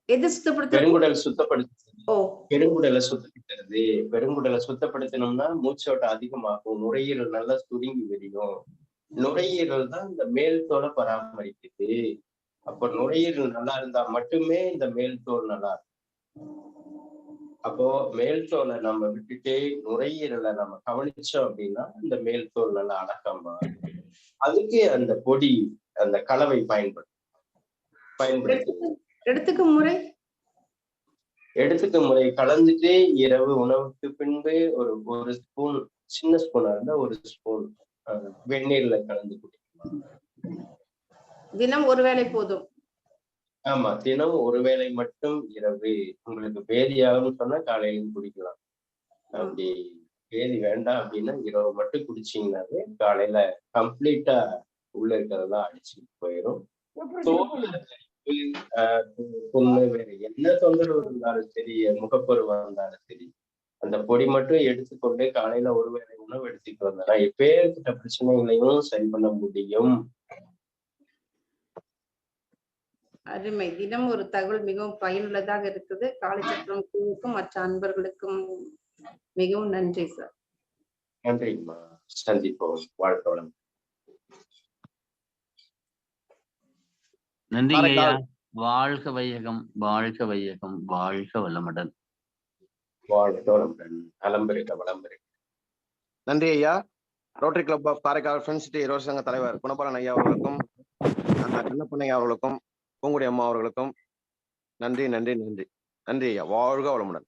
எது சுத்தப்படுத்த? பெருங்குடல் சுத்தப்படுத்துறது. ஓ, பெருங்குடலை சுத்தப்படுத்துறது. பெருங்குடலை சுத்தப்படுத்தணும்னா மூச்சோட்டம் அதிகமாகும், நுரையீரல் நல்லா சுருங்கி விரியும். நுரையீரல் தான் இந்த மேல் தோலை பராமரிக்குது. அப்ப நுரையீரல் நல்லா இருந்தா மட்டுமே இந்த மேல் தோல் நல்லா இருக்கும். அப்போ மேல் தோலை நம்ம விட்டுட்டு நுரையீரலை நம்ம கவனிச்சோம் அப்படின்னா இந்த மேல் தோல் நல்லா அடக்கமா, அதுக்கு அந்த பொடி, அந்த கலவை பயன்படுத்தி எடுத்துக்கும் முறை கலந்துட்டு இரவு உணவுக்கு பின்பு ஒரு ஸ்பூன், சின்ன ஸ்பூனா இருந்தா ஒரு ஸ்பூன் வெந்நீர்ல கலந்து குடிக்கலாம். தினம் ஒருவேளை போதும். ஆமா, தினம் ஒருவேளை மட்டும் இரவு. உங்களுக்கு பேதியாகும்னு சொன்னா காலையிலும் குடிக்கலாம். அப்படி பேதி வேண்டாம் அப்படின்னா இரவு மட்டும் குடிச்சீங்கன்னாவே காலையில கம்ப்ளீட்டா உள்ள இருக்கிறதெல்லாம் அடிச்சுட்டு போயிடும். புண்ணு, வேற என்ன தொந்தரவு இருந்தாலும் சரி, முகப்பருவா இருந்தாலும் சரி, அந்த பொடி மட்டும் எடுத்துக்கொண்டு காலையில ஒருவேளை உணவு எடுத்துட்டு வந்தா எப்பேற்பட்ட பிரச்சனைகளையும் சரி பண்ண முடியும். அருமை. தினம் ஒரு தகவல் மிகவும் பயனுள்ளதாக இருக்குது. காலை சக்கரம் குழுவுக்கும் மற்ற அன்பர்களுக்கும் மிகவும் நன்றி சார். நன்றிம்மா, சந்திப்போம். வாழ்க வளம். நன்றி ஐயா. வாழ்க வையகம், வாழ்க வையகம், வாழ்க வளமுடன். வாழ்க வளமுடன். நலம் பெருக, வளம் பெருக. நன்றி ஐயா. Rotary club of Karaikal friends city Rotary சங்க தலைவர் குணபாலன் ஐயா அவர்களுக்கும், கண்ணப்பன் ஐயா அவர்களுக்கும், பூங்குடி அம்மா அவர்களுக்கும் நன்றி நன்றி நன்றி நன்றி ஐயா. வாழ்க வளமுடன்.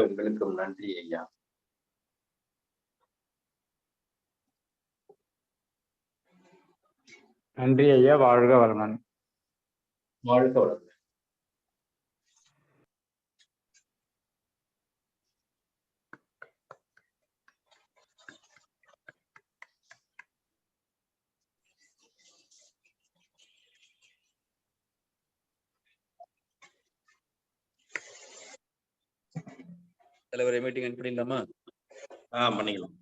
உங்களுக்கும் நன்றி ஐயா. நன்றி ஐயா, வாழ்க வளமுடன். வாழ்க வளமுடன். தலைவரை மீட்டிங் பண்ணிடலாமா? பண்ணிக்கலாம்.